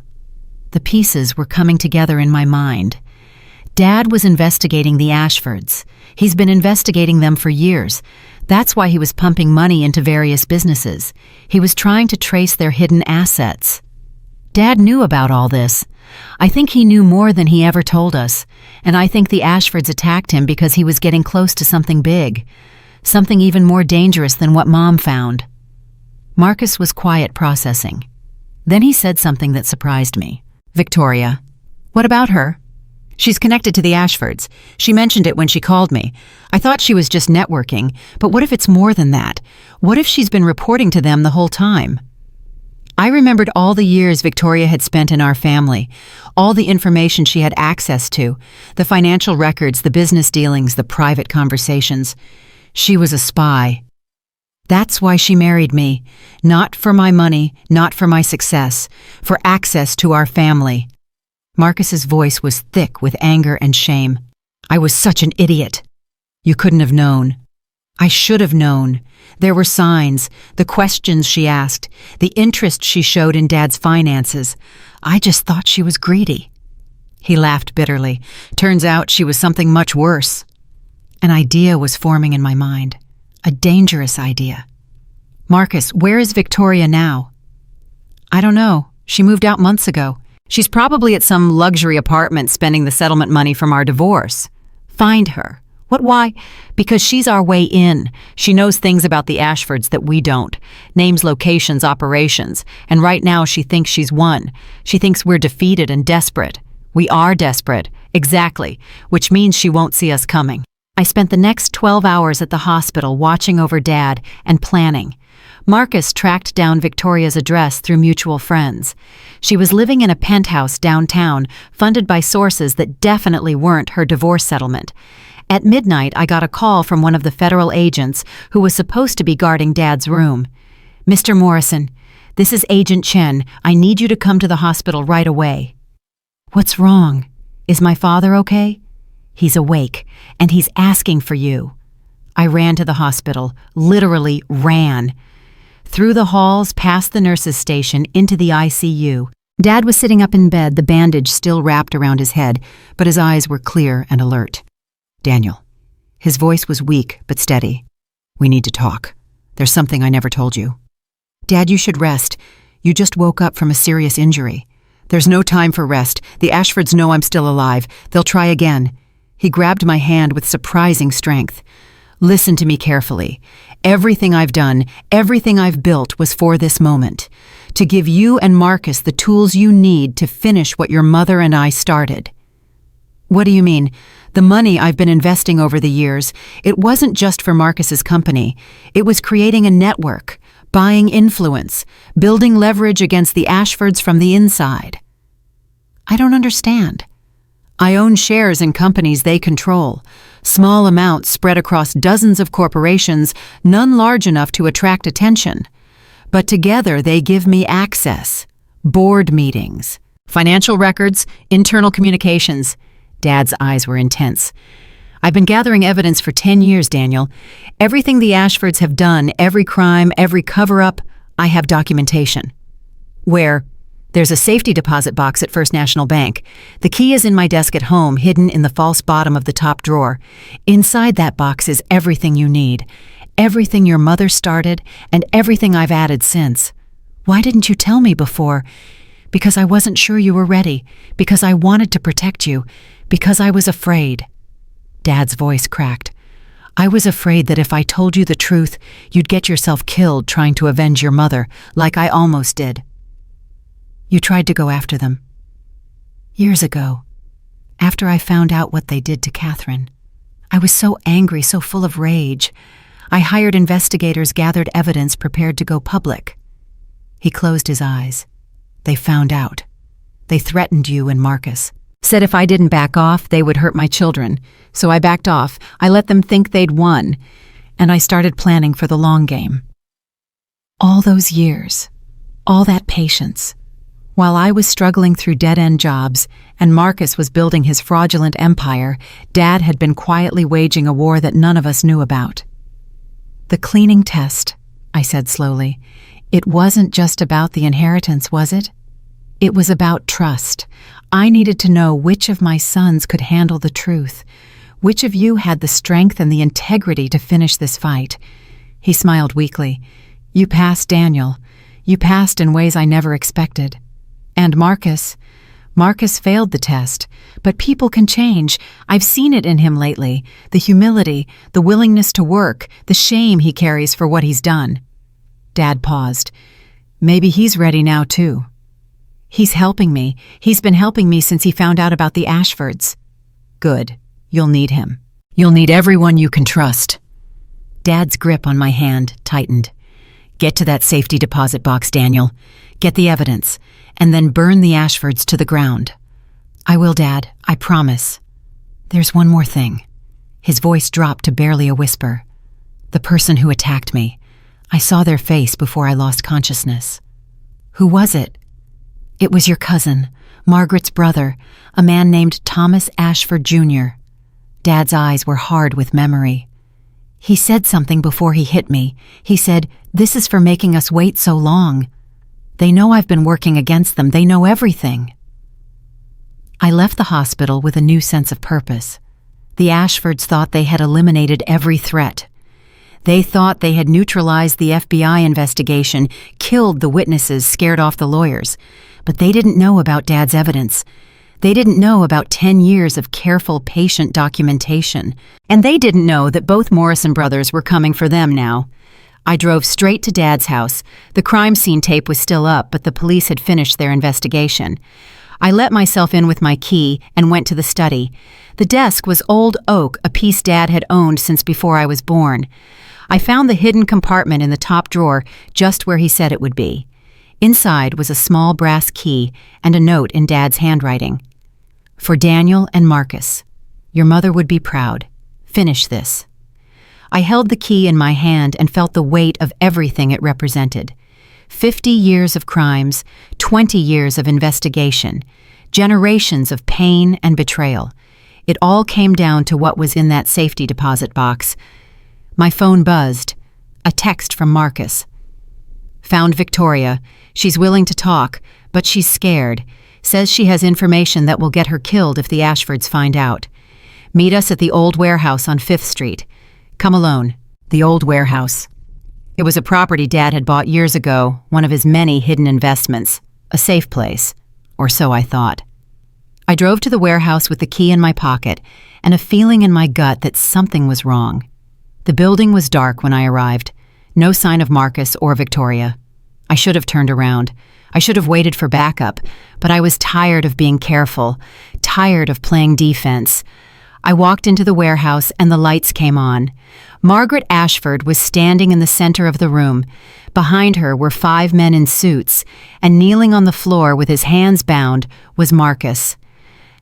The pieces were coming together in my mind. Dad was investigating the Ashfords. He's been investigating them for years. That's why he was pumping money into various businesses. He was trying to trace their hidden assets. Dad knew about all this. I think he knew more than he ever told us, and I think the Ashfords attacked him because he was getting close to something big, something even more dangerous than what Mom found. Marcus was quiet, processing. Then he said something that surprised me. Victoria. What about her? She's connected to the Ashfords. She mentioned it when she called me. I thought she was just networking, but what if it's more than that? What if she's been reporting to them the whole time? I remembered all the years Victoria had spent in our family, all the information she had access to, the financial records, the business dealings, the private conversations. She was a spy. That's why she married me. Not for my money, not for my success, for access to our family. Marcus's voice was thick with anger and shame. I was such an idiot. You couldn't have known. I should have known. There were signs, the questions she asked, the interest she showed in Dad's finances. I just thought she was greedy. He laughed bitterly. Turns out she was something much worse. An idea was forming in my mind. A dangerous idea. Marcus, where is Victoria now? I don't know. She moved out months ago. She's probably at some luxury apartment spending the settlement money from our divorce. Find her. What, why? Because she's our way in. She knows things about the Ashfords that we don't. Names, locations, operations. And right now she thinks she's won. She thinks we're defeated and desperate. We are desperate. Exactly. Which means she won't see us coming. I spent the next 12 hours at the hospital watching over Dad and planning. Marcus tracked down Victoria's address through mutual friends. She was living in a penthouse downtown, funded by sources that definitely weren't her divorce settlement. At midnight, I got a call from one of the federal agents who was supposed to be guarding Dad's room. Mr. Morrison, this is Agent Chen. I need you to come to the hospital right away. What's wrong? Is my father okay? He's awake, and he's asking for you. I ran to the hospital, literally ran. Through the halls, past the nurse's station, into the ICU. Dad was sitting up in bed, the bandage still wrapped around his head, but his eyes were clear and alert. Daniel. His voice was weak but steady. We need to talk. There's something I never told you. Dad, you should rest. You just woke up from a serious injury. There's no time for rest. The Ashfords know I'm still alive. They'll try again. He grabbed my hand with surprising strength. Listen to me carefully. Everything I've done, everything I've built was for this moment. To give you and Marcus the tools you need to finish what your mother and I started. What do you mean? The money I've been investing over the years, it wasn't just for Marcus's company. It was creating a network, buying influence, building leverage against the Ashfords from the inside. I don't understand. I own shares in companies they control, small amounts spread across dozens of corporations, none large enough to attract attention. But together they give me access, board meetings, financial records, internal communications. Dad's eyes were intense. I've been gathering evidence for 10 years, Daniel. Everything the Ashfords have done, every crime, every cover-up, I have documentation. Where? There's a safety deposit box at First National Bank. The key is in my desk at home, hidden in the false bottom of the top drawer. Inside that box is everything you need. Everything your mother started, and everything I've added since. Why didn't you tell me before? Because I wasn't sure you were ready. Because I wanted to protect you. Because I was afraid. Dad's voice cracked. I was afraid that if I told you the truth, you'd get yourself killed trying to avenge your mother, like I almost did. You tried to go after them. Years ago, after I found out what they did to Catherine. I was so angry, so full of rage. I hired investigators, gathered evidence, prepared to go public. He closed his eyes. They found out. They threatened you and Marcus. Said if I didn't back off, they would hurt my children. So I backed off. I let them think they'd won. And I started planning for the long game. All those years, all that patience, while I was struggling through dead-end jobs and Marcus was building his fraudulent empire, Dad had been quietly waging a war that none of us knew about. The cleaning test, I said slowly. It wasn't just about the inheritance, was it? It was about trust. I needed to know which of my sons could handle the truth. Which of you had the strength and the integrity to finish this fight? He smiled weakly. You passed, Daniel. You passed in ways I never expected. And Marcus? Marcus failed the test, but people can change. I've seen it in him lately. The humility, the willingness to work, the shame he carries for what he's done. Dad paused. Maybe he's ready now, too. He's helping me. He's been helping me since he found out about the Ashfords. Good. You'll need him. You'll need everyone you can trust. Dad's grip on my hand tightened. Get to that safety deposit box, Daniel. Get the evidence, and then burn the Ashfords to the ground. I will, Dad. I promise. There's one more thing. His voice dropped to barely a whisper. The person who attacked me. I saw their face before I lost consciousness. Who was it? It was your cousin, Margaret's brother, a man named Thomas Ashford, Jr. Dad's eyes were hard with memory. He said something before he hit me. He said, "This is for making us wait so long. They know I've been working against them. They know everything." I left the hospital with a new sense of purpose. The Ashfords thought they had eliminated every threat. They thought they had neutralized the FBI investigation, killed the witnesses, scared off the lawyers. But they didn't know about Dad's evidence. They didn't know about 10 years of careful, patient documentation. And they didn't know that both Morrison brothers were coming for them now. I drove straight to Dad's house. The crime scene tape was still up, but the police had finished their investigation. I let myself in with my key and went to the study. The desk was old oak, a piece Dad had owned since before I was born. I found the hidden compartment in the top drawer just where he said it would be. Inside was a small brass key and a note in Dad's handwriting. For Daniel and Marcus. Your mother would be proud. Finish this. I held the key in my hand and felt the weight of everything it represented. 50 years of crimes, 20 years of investigation, generations of pain and betrayal. It all came down to what was in that safety deposit box. My phone buzzed. A text from Marcus. Found Victoria. She's willing to talk, but she's scared. Says she has information that will get her killed if the Ashfords find out. Meet us at the old warehouse on 5th Street. Come alone. The old warehouse. It was a property Dad had bought years ago, one of his many hidden investments. A safe place. Or so I thought. I drove to the warehouse with the key in my pocket and a feeling in my gut that something was wrong. The building was dark when I arrived. No sign of Marcus or Victoria. I should have turned around. I should have waited for backup, but I was tired of being careful, tired of playing defense. I walked into the warehouse and the lights came on. Margaret Ashford was standing in the center of the room. Behind her were 5 men in suits, and kneeling on the floor with his hands bound was Marcus.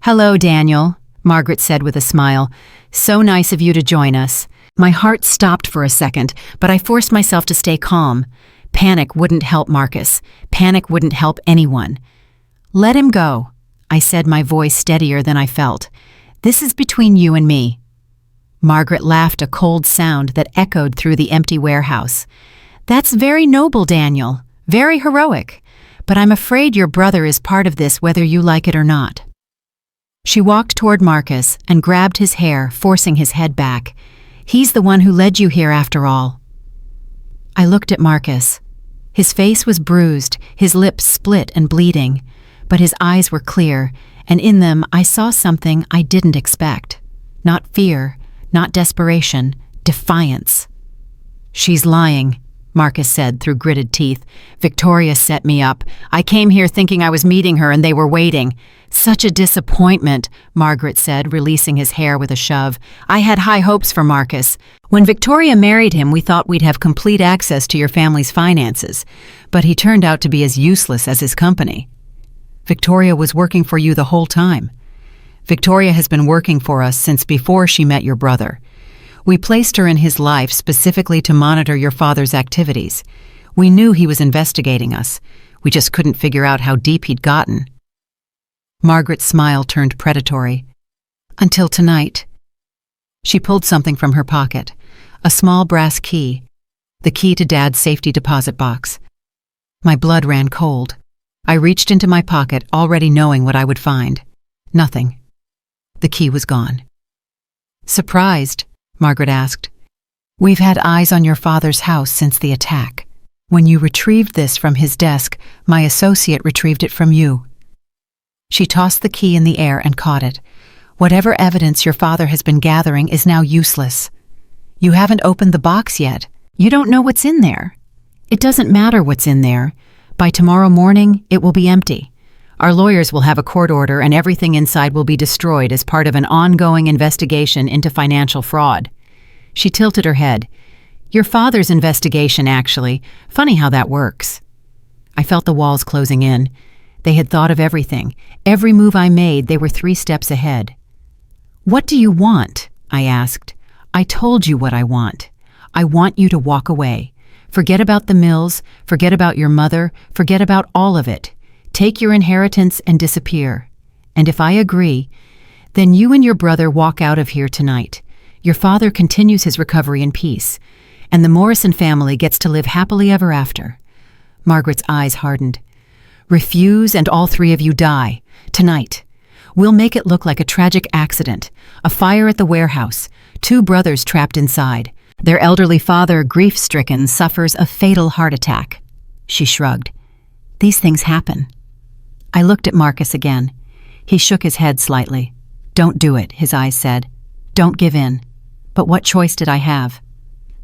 "Hello, Daniel," Margaret said with a smile. "So nice of you to join us." My heart stopped for a second, but I forced myself to stay calm. Panic wouldn't help Marcus. Panic wouldn't help anyone. "Let him go," I said, my voice steadier than I felt. "This is between you and me." Margaret laughed, a cold sound that echoed through the empty warehouse. "That's very noble, Daniel. Very heroic. But I'm afraid your brother is part of this whether you like it or not." She walked toward Marcus and grabbed his hair, forcing his head back. "He's the one who led you here after all." I looked at Marcus. His face was bruised, his lips split and bleeding, but his eyes were clear, and in them I saw something I didn't expect. Not fear, not desperation, defiance. "She's lying," Marcus said through gritted teeth. "Victoria set me up. I came here thinking I was meeting her and they were waiting." "Such a disappointment," Margaret said, releasing his hair with a shove. "I had high hopes for Marcus. When Victoria married him, we thought we'd have complete access to your family's finances, but he turned out to be as useless as his company. Victoria was working for you the whole time. Victoria has been working for us since before she met your brother. We placed her in his life specifically to monitor your father's activities. We knew he was investigating us. We just couldn't figure out how deep he'd gotten." Margaret's smile turned predatory. "Until tonight." She pulled something from her pocket, a small brass key, the key to Dad's safety deposit box. My blood ran cold. I reached into my pocket, already knowing what I would find. Nothing. The key was gone. Surprised? Margaret asked. We've had eyes on your father's house since the attack. When you retrieved this from his desk, my associate retrieved it from you. She tossed the key in the air and caught it. Whatever evidence your father has been gathering is now useless. You haven't opened the box yet. You don't know what's in there. It doesn't matter what's in there. By tomorrow morning, it will be empty. Our lawyers will have a court order and everything inside will be destroyed as part of an ongoing investigation into financial fraud. She tilted her head. Your father's investigation, actually. Funny how that works. I felt the walls closing in. They had thought of everything. Every move I made, they were 3 steps ahead. What do you want? I asked. I told you what I want. I want you to walk away. Forget about the mills, forget about your mother, forget about all of it. Take your inheritance and disappear. And if I agree, then you and your brother walk out of here tonight. Your father continues his recovery in peace, and the Morrison family gets to live happily ever after. Margaret's eyes hardened. Refuse and all 3 of you die. Tonight. We'll make it look like a tragic accident. A fire at the warehouse. 2 brothers trapped inside. Their elderly father, grief-stricken, suffers a fatal heart attack. She shrugged. These things happen. I looked at Marcus again. He shook his head slightly. Don't do it, his eyes said. Don't give in. But what choice did I have?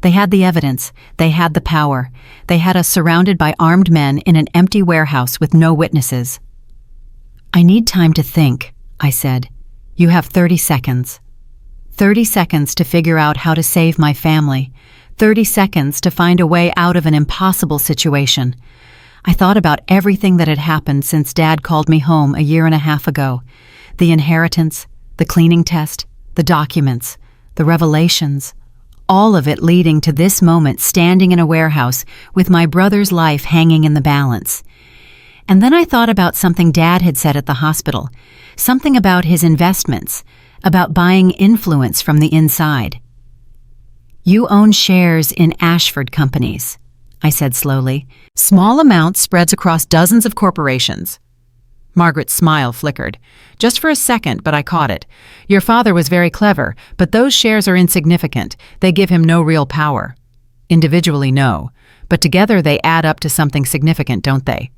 They had the evidence. They had the power. They had us surrounded by armed men in an empty warehouse with no witnesses. I need time to think, I said. You have 30 seconds. 30 seconds to figure out how to save my family. 30 seconds to find a way out of an impossible situation. I thought about everything that had happened since Dad called me home a 1.5 years ago. The inheritance, the cleaning test, the documents, the revelations. All of it leading to this moment standing in a warehouse with my brother's life hanging in the balance. And then I thought about something Dad had said at the hospital. Something about his investments, about buying influence from the inside. You own shares in Ashford companies, I said slowly. Small amounts spreads across dozens of corporations. Margaret's smile flickered. Just for a second, but I caught it. Your father was very clever, but those shares are insignificant. They give him no real power. Individually, no. But together they add up to something significant, don't they?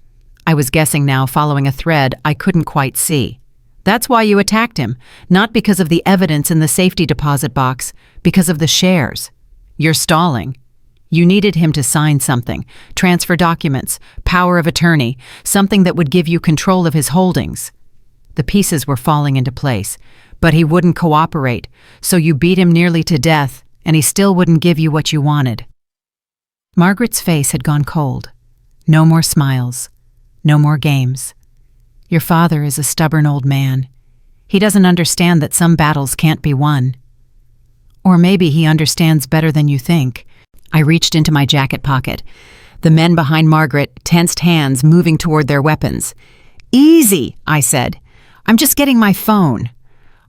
I was guessing now, following a thread I couldn't quite see. That's why you attacked him, not because of the evidence in the safety deposit box, because of the shares. You're stalling. You needed him to sign something, transfer documents, power of attorney, something that would give you control of his holdings. The pieces were falling into place, but he wouldn't cooperate, so you beat him nearly to death, and he still wouldn't give you what you wanted. Margaret's face had gone cold. No more smiles. No more games. Your father is a stubborn old man. He doesn't understand that some battles can't be won. Or maybe he understands better than you think. I reached into my jacket pocket. The men behind Margaret, tensed hands moving toward their weapons. Easy, I said. I'm just getting my phone.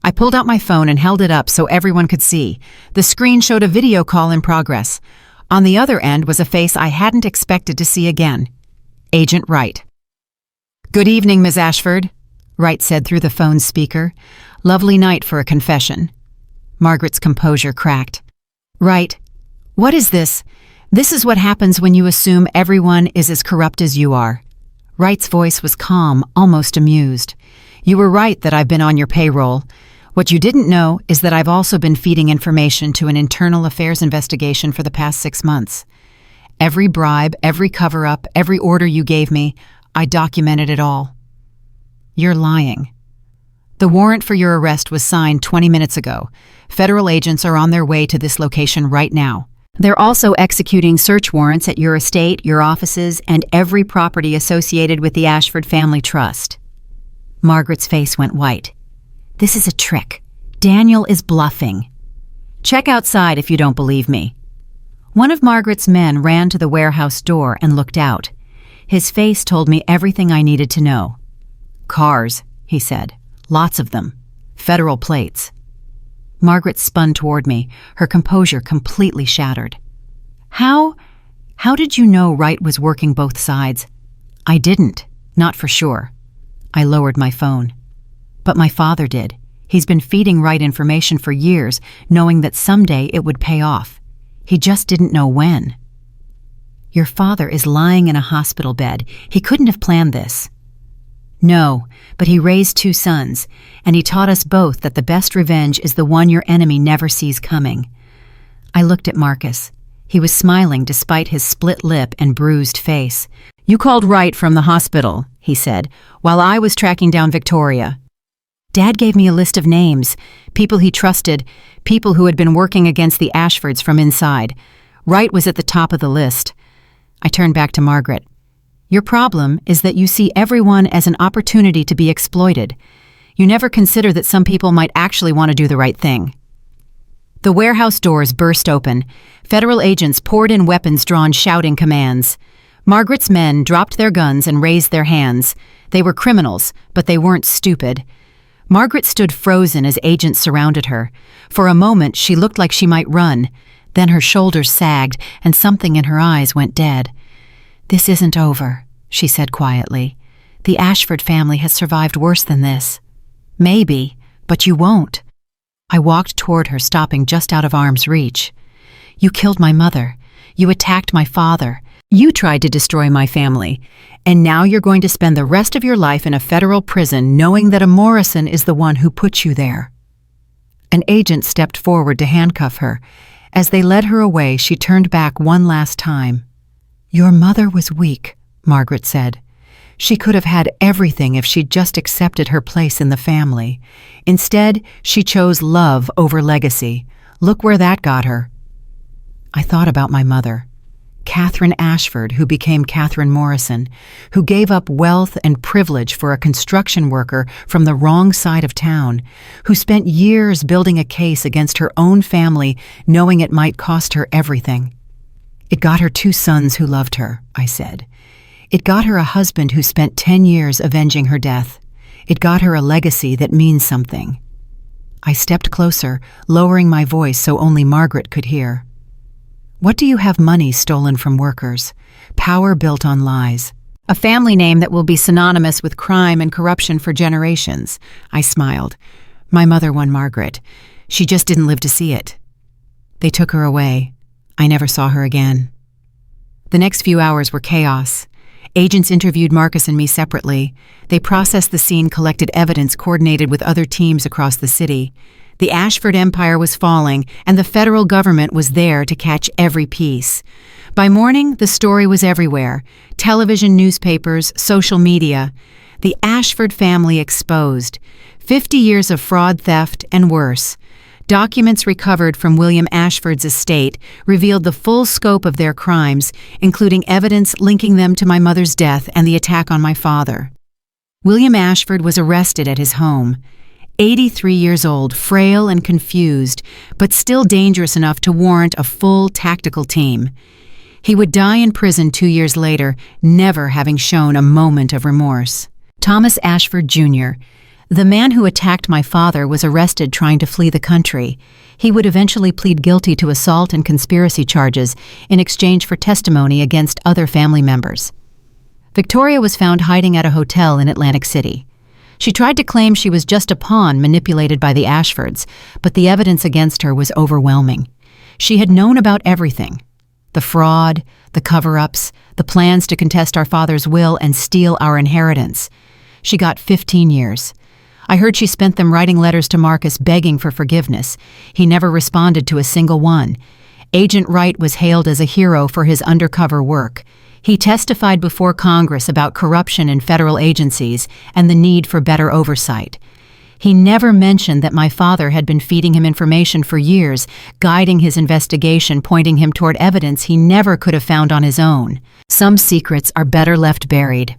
I pulled out my phone and held it up so everyone could see. The screen showed a video call in progress. On the other end was a face I hadn't expected to see again. Agent Wright. Good evening, Ms. Ashford, Wright said through the phone's speaker. Lovely night for a confession. Margaret's composure cracked. Wright, what is this? This is what happens when you assume everyone is as corrupt as you are. Wright's voice was calm, almost amused. You were right that I've been on your payroll. What you didn't know is that I've also been feeding information to an internal affairs investigation for the past 6 months. Every bribe, every cover-up, every order you gave me, I documented it all. You're lying. The warrant for your arrest was signed 20 minutes ago. Federal agents are on their way to this location right now. They're also executing search warrants at your estate, your offices, and every property associated with the Ashford Family Trust. Margaret's face went white. This is a trick. Daniel is bluffing. Check outside if you don't believe me. One of Margaret's men ran to the warehouse door and looked out. His face told me everything I needed to know. Cars, he said. Lots of them. Federal plates. Margaret spun toward me, her composure completely shattered. How did you know Wright was working both sides? I didn't. Not for sure. I lowered my phone. But my father did. He's been feeding Wright information for years, knowing that someday it would pay off. He just didn't know when. Your father is lying in a hospital bed. He couldn't have planned this. No, but he raised 2 sons, and he taught us both that the best revenge is the one your enemy never sees coming. I looked at Marcus. He was smiling despite his split lip and bruised face. You called Wright from the hospital, he said, while I was tracking down Victoria. Dad gave me a list of names, people he trusted, people who had been working against the Ashfords from inside. Wright was at the top of the list. I turned back to Margaret. Your problem is that you see everyone as an opportunity to be exploited. You never consider that some people might actually want to do the right thing. The warehouse doors burst open. Federal agents poured in weapons drawn, shouting commands. Margaret's men dropped their guns and raised their hands. They were criminals, but they weren't stupid. Margaret stood frozen as agents surrounded her. For a moment, she looked like she might run. Then her shoulders sagged, and something in her eyes went dead. This isn't over, she said quietly. The Ashford family has survived worse than this. Maybe, but you won't. I walked toward her, stopping just out of arm's reach. You killed my mother. You attacked my father. You tried to destroy my family, and now you're going to spend the rest of your life in a federal prison knowing that a Morrison is the one who put you there. An agent stepped forward to handcuff her. As they led her away, she turned back one last time. Your mother was weak, Margaret said. She could have had everything if she'd just accepted her place in the family. Instead, she chose love over legacy. Look where that got her. I thought about my mother. Catherine Ashford, who became Catherine Morrison, who gave up wealth and privilege for a construction worker from the wrong side of town, who spent years building a case against her own family, knowing it might cost her everything. It got her 2 sons who loved her, I said. It got her a husband who spent 10 years avenging her death. It got her a legacy that means something. I stepped closer, lowering my voice so only Margaret could hear. What do you have money stolen from workers? Power built on lies. A family name that will be synonymous with crime and corruption for generations. I smiled. My mother won Margaret. She just didn't live to see it. They took her away. I never saw her again. The next few hours were chaos. Agents interviewed Marcus and me separately. They processed the scene, collected evidence, coordinated with other teams across the city. The Ashford Empire was falling, and the federal government was there to catch every piece. By morning, the story was everywhere. Television, newspapers, social media. The Ashford family exposed. 50 years of fraud, theft, and worse. Documents recovered from William Ashford's estate revealed the full scope of their crimes, including evidence linking them to my mother's death and the attack on my father. William Ashford was arrested at his home. 83 years old, frail and confused, but still dangerous enough to warrant a full tactical team. He would die in prison 2 years later, never having shown a moment of remorse. Thomas Ashford, Jr., the man who attacked my father, was arrested trying to flee the country. He would eventually plead guilty to assault and conspiracy charges in exchange for testimony against other family members. Victoria was found hiding at a hotel in Atlantic City. She tried to claim she was just a pawn manipulated by the Ashfords, but the evidence against her was overwhelming. She had known about everything. The fraud, the cover-ups, the plans to contest our father's will and steal our inheritance. She got 15 years. I heard she spent them writing letters to Marcus begging for forgiveness. He never responded to a single one. Agent Wright was hailed as a hero for his undercover work. He testified before Congress about corruption in federal agencies and the need for better oversight. He never mentioned that my father had been feeding him information for years, guiding his investigation, pointing him toward evidence he never could have found on his own. Some secrets are better left buried.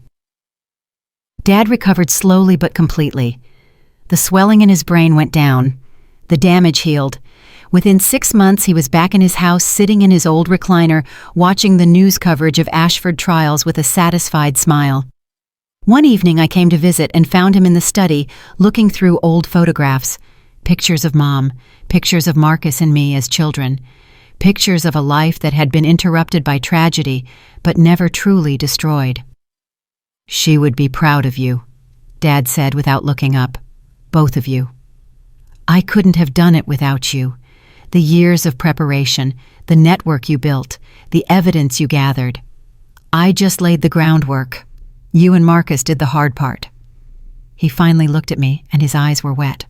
Dad recovered slowly but completely. The swelling in his brain went down. The damage healed. Within 6 months, he was back in his house, sitting in his old recliner, watching the news coverage of Ashford trials with a satisfied smile. One evening, I came to visit and found him in the study, looking through old photographs. Pictures of Mom, pictures of Marcus and me as children, pictures of a life that had been interrupted by tragedy, but never truly destroyed. She would be proud of you, Dad said without looking up. Both of you. I couldn't have done it without you. The years of preparation, the network you built, the evidence you gathered. I just laid the groundwork. You and Marcus did the hard part. He finally looked at me, and his eyes were wet.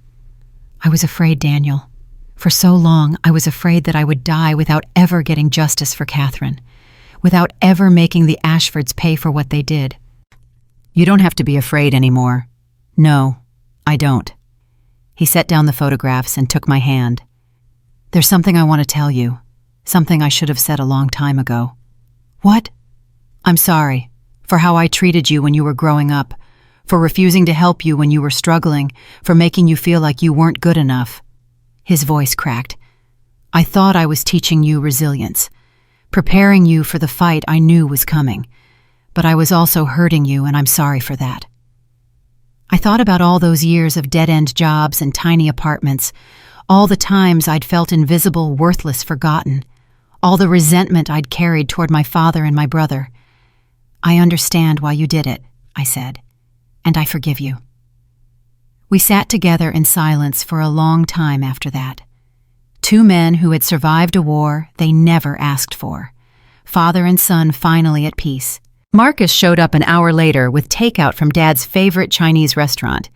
I was afraid, Daniel. For so long, I was afraid that I would die without ever getting justice for Catherine, without ever making the Ashfords pay for what they did. You don't have to be afraid anymore. No, I don't. He set down the photographs and took my hand. There's something I want to tell you, something I should have said a long time ago. What? I'm sorry for how I treated you when you were growing up, for refusing to help you when you were struggling, for making you feel like you weren't good enough. His voice cracked. I thought I was teaching you resilience, preparing you for the fight I knew was coming, but I was also hurting you, and I'm sorry for that. I thought about all those years of dead-end jobs and tiny apartments, all the times I'd felt invisible, worthless, forgotten, all the resentment I'd carried toward my father and my brother. I understand why you did it, I said, and I forgive you. We sat together in silence for a long time after that. Two men who had survived a war they never asked for. Father and son finally at peace. Marcus showed up an hour later with takeout from Dad's favorite Chinese restaurant.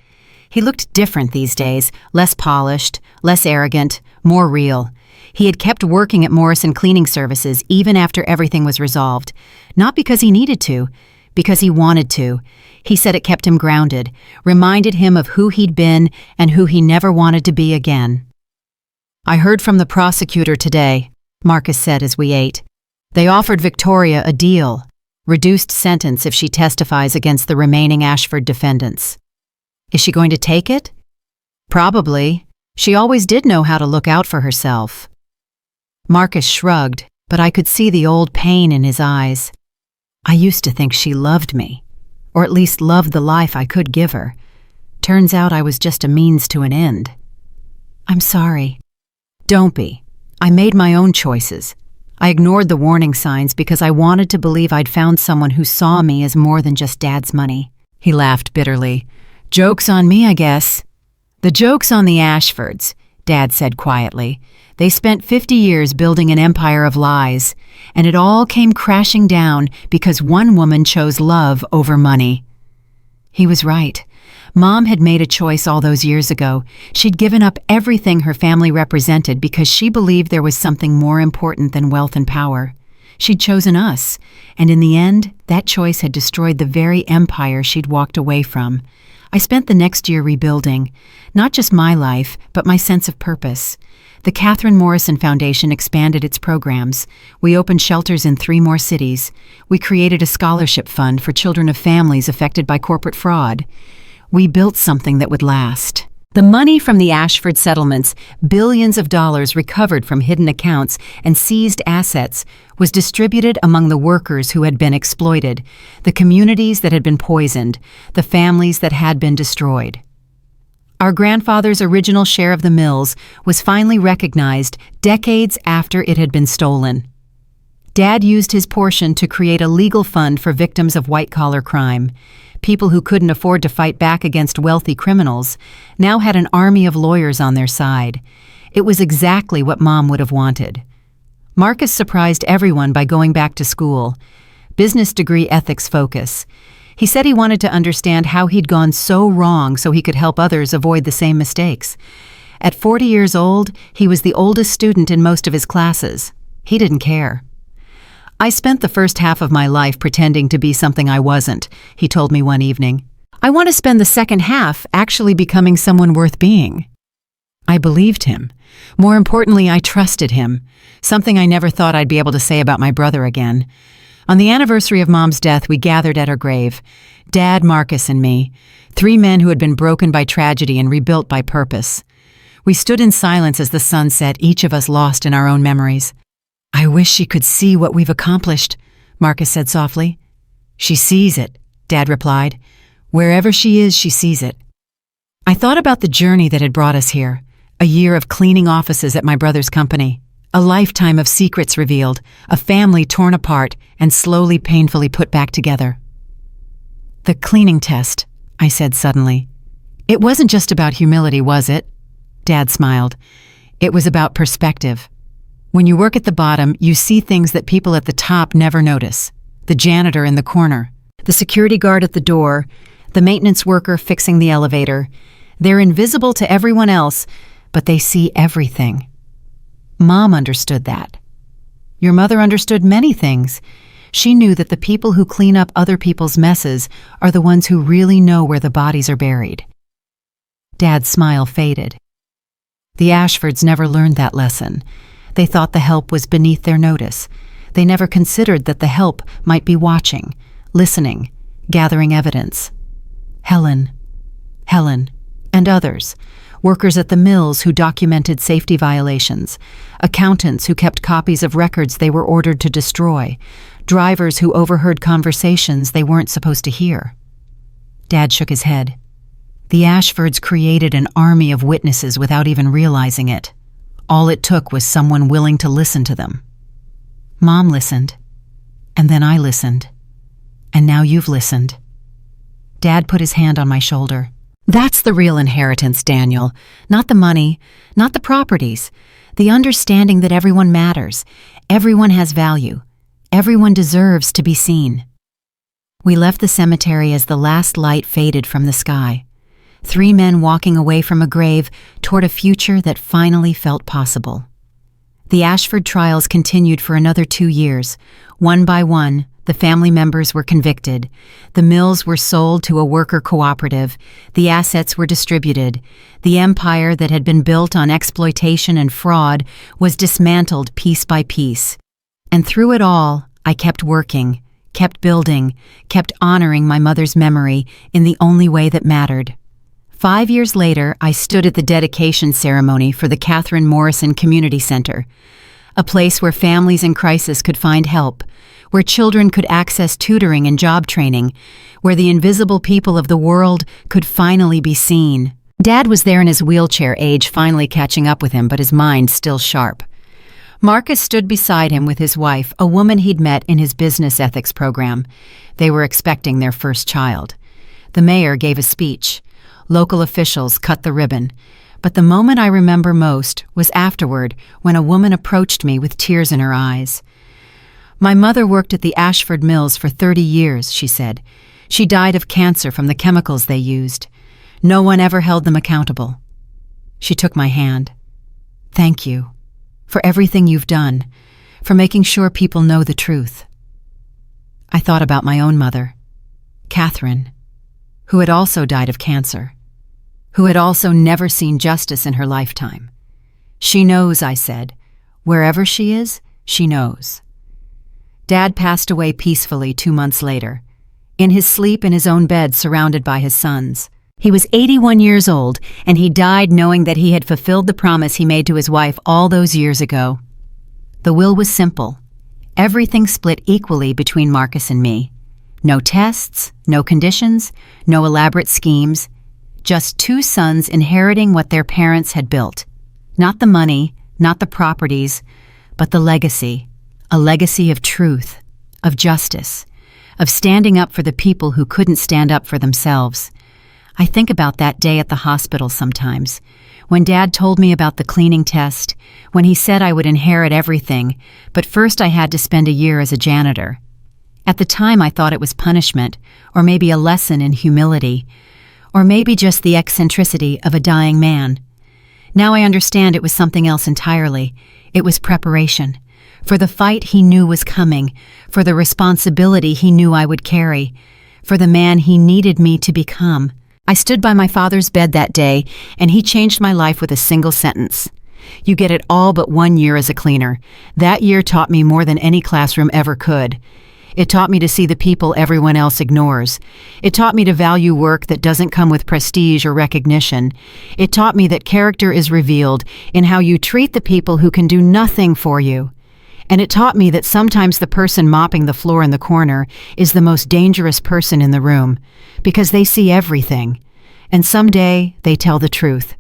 He looked different these days, less polished, less arrogant, more real. He had kept working at Morrison Cleaning Services even after everything was resolved. Not because he needed to, because he wanted to. He said it kept him grounded, reminded him of who he'd been and who he never wanted to be again. I heard from the prosecutor today, Marcus said as we ate. They offered Victoria a deal, reduced sentence if she testifies against the remaining Ashford defendants. Is she going to take it? Probably. She always did know how to look out for herself. Marcus shrugged, but I could see the old pain in his eyes. I used to think she loved me, or at least loved the life I could give her. Turns out I was just a means to an end. I'm sorry. Don't be. I made my own choices. I ignored the warning signs because I wanted to believe I'd found someone who saw me as more than just Dad's money. He laughed bitterly. Joke's on me, I guess. The joke's on the Ashfords, Dad said quietly. They spent 50 years building an empire of lies, and it all came crashing down because one woman chose love over money. He was right. Mom had made a choice all those years ago. She'd given up everything her family represented because she believed there was something more important than wealth and power. She'd chosen us, and in the end, that choice had destroyed the very empire she'd walked away from. I spent the next year rebuilding, not just my life, but my sense of purpose. The Catherine Morrison Foundation expanded its programs. We opened shelters in 3 more cities. We created a scholarship fund for children of families affected by corporate fraud. We built something that would last. The money from the Ashford settlements, billions of dollars recovered from hidden accounts and seized assets, was distributed among the workers who had been exploited, the communities that had been poisoned, the families that had been destroyed. Our grandfather's original share of the mills was finally recognized decades after it had been stolen. Dad used his portion to create a legal fund for victims of white-collar crime. People who couldn't afford to fight back against wealthy criminals now had an army of lawyers on their side. It was exactly what Mom would have wanted. Marcus surprised everyone by going back to school. Business degree ethics focus. He said he wanted to understand how he'd gone so wrong so he could help others avoid the same mistakes. At 40 years old, he was the oldest student in most of his classes. He didn't care. I spent the first half of my life pretending to be something I wasn't, he told me one evening. I want to spend the second half actually becoming someone worth being. I believed him. More importantly, I trusted him, something I never thought I'd be able to say about my brother again. On the anniversary of Mom's death, we gathered at her grave. Dad, Marcus, and me. 3 men who had been broken by tragedy and rebuilt by purpose. We stood in silence as the sun set, each of us lost in our own memories. I wish she could see what we've accomplished, Marcus said softly. She sees it, Dad replied. Wherever she is, she sees it. I thought about the journey that had brought us here. A year of cleaning offices at my brother's company. A lifetime of secrets revealed, a family torn apart and slowly, painfully put back together. "The cleaning test," I said suddenly. "It wasn't just about humility, was it?" Dad smiled. "It was about perspective. When you work at the bottom, you see things that people at the top never notice. The janitor in the corner, the security guard at the door, the maintenance worker fixing the elevator. They're invisible to everyone else, but they see everything." Mom understood that. Your mother understood many things. She knew that the people who clean up other people's messes are the ones who really know where the bodies are buried. Dad's smile faded. The Ashfords never learned that lesson. They thought the help was beneath their notice. They never considered that the help might be watching, listening, gathering evidence. Helen, and others. Workers at the mills who documented safety violations. Accountants who kept copies of records they were ordered to destroy. Drivers who overheard conversations they weren't supposed to hear. Dad shook his head. The Ashfords created an army of witnesses without even realizing it. All it took was someone willing to listen to them. Mom listened. And then I listened. And now you've listened. Dad put his hand on my shoulder. "That's the real inheritance, Daniel. Not the money, not the properties. The understanding that everyone matters. Everyone has value. Everyone deserves to be seen." We left the cemetery as the last light faded from the sky. 3 men walking away from a grave toward a future that finally felt possible. The Ashford trials continued for another 2 years. One by one, the family members were convicted. The mills were sold to a worker cooperative. The assets were distributed. The empire that had been built on exploitation and fraud was dismantled piece by piece. And through it all, I kept working, kept building, kept honoring my mother's memory in the only way that mattered. 5 years later, I stood at the dedication ceremony for the Catherine Morrison Community Center, a place where families in crisis could find help, where children could access tutoring and job training, where the invisible people of the world could finally be seen. Dad was there in his wheelchair, age finally catching up with him, but his mind still sharp. Marcus stood beside him with his wife, a woman he'd met in his business ethics program. They were expecting their first child. The mayor gave a speech. Local officials cut the ribbon. But the moment I remember most was afterward, when a woman approached me with tears in her eyes. "My mother worked at the Ashford Mills for 30 years, she said. She died of cancer from the chemicals they used. No one ever held them accountable." She took my hand. "Thank you for everything you've done, for making sure people know the truth." I thought about my own mother, Catherine, who had also died of cancer, who had also never seen justice in her lifetime. "She knows," I said. "Wherever she is, she knows." Dad passed away peacefully 2 months later, in his sleep in his own bed surrounded by his sons. He was 81 years old, and he died knowing that he had fulfilled the promise he made to his wife all those years ago. The will was simple. Everything split equally between Marcus and me. No tests, no conditions, no elaborate schemes. Just 2 sons inheriting what their parents had built. Not the money, not the properties, but the legacy. A legacy of truth, of justice, of standing up for the people who couldn't stand up for themselves. I think about that day at the hospital sometimes, when Dad told me about the cleaning test, when he said I would inherit everything, but first I had to spend a year as a janitor. At the time I thought it was punishment, or maybe a lesson in humility, or maybe just the eccentricity of a dying man. Now I understand it was something else entirely. It was preparation. For the fight he knew was coming, for the responsibility he knew I would carry, for the man he needed me to become. I stood by my father's bed that day, and he changed my life with a single sentence. "You get it all but 1 year as a cleaner. That year taught me more than any classroom ever could. It taught me to see the people everyone else ignores. It taught me to value work that doesn't come with prestige or recognition. It taught me that character is revealed in how you treat the people who can do nothing for you. And it taught me that sometimes the person mopping the floor in the corner is the most dangerous person in the room, because they see everything. And someday they tell the truth.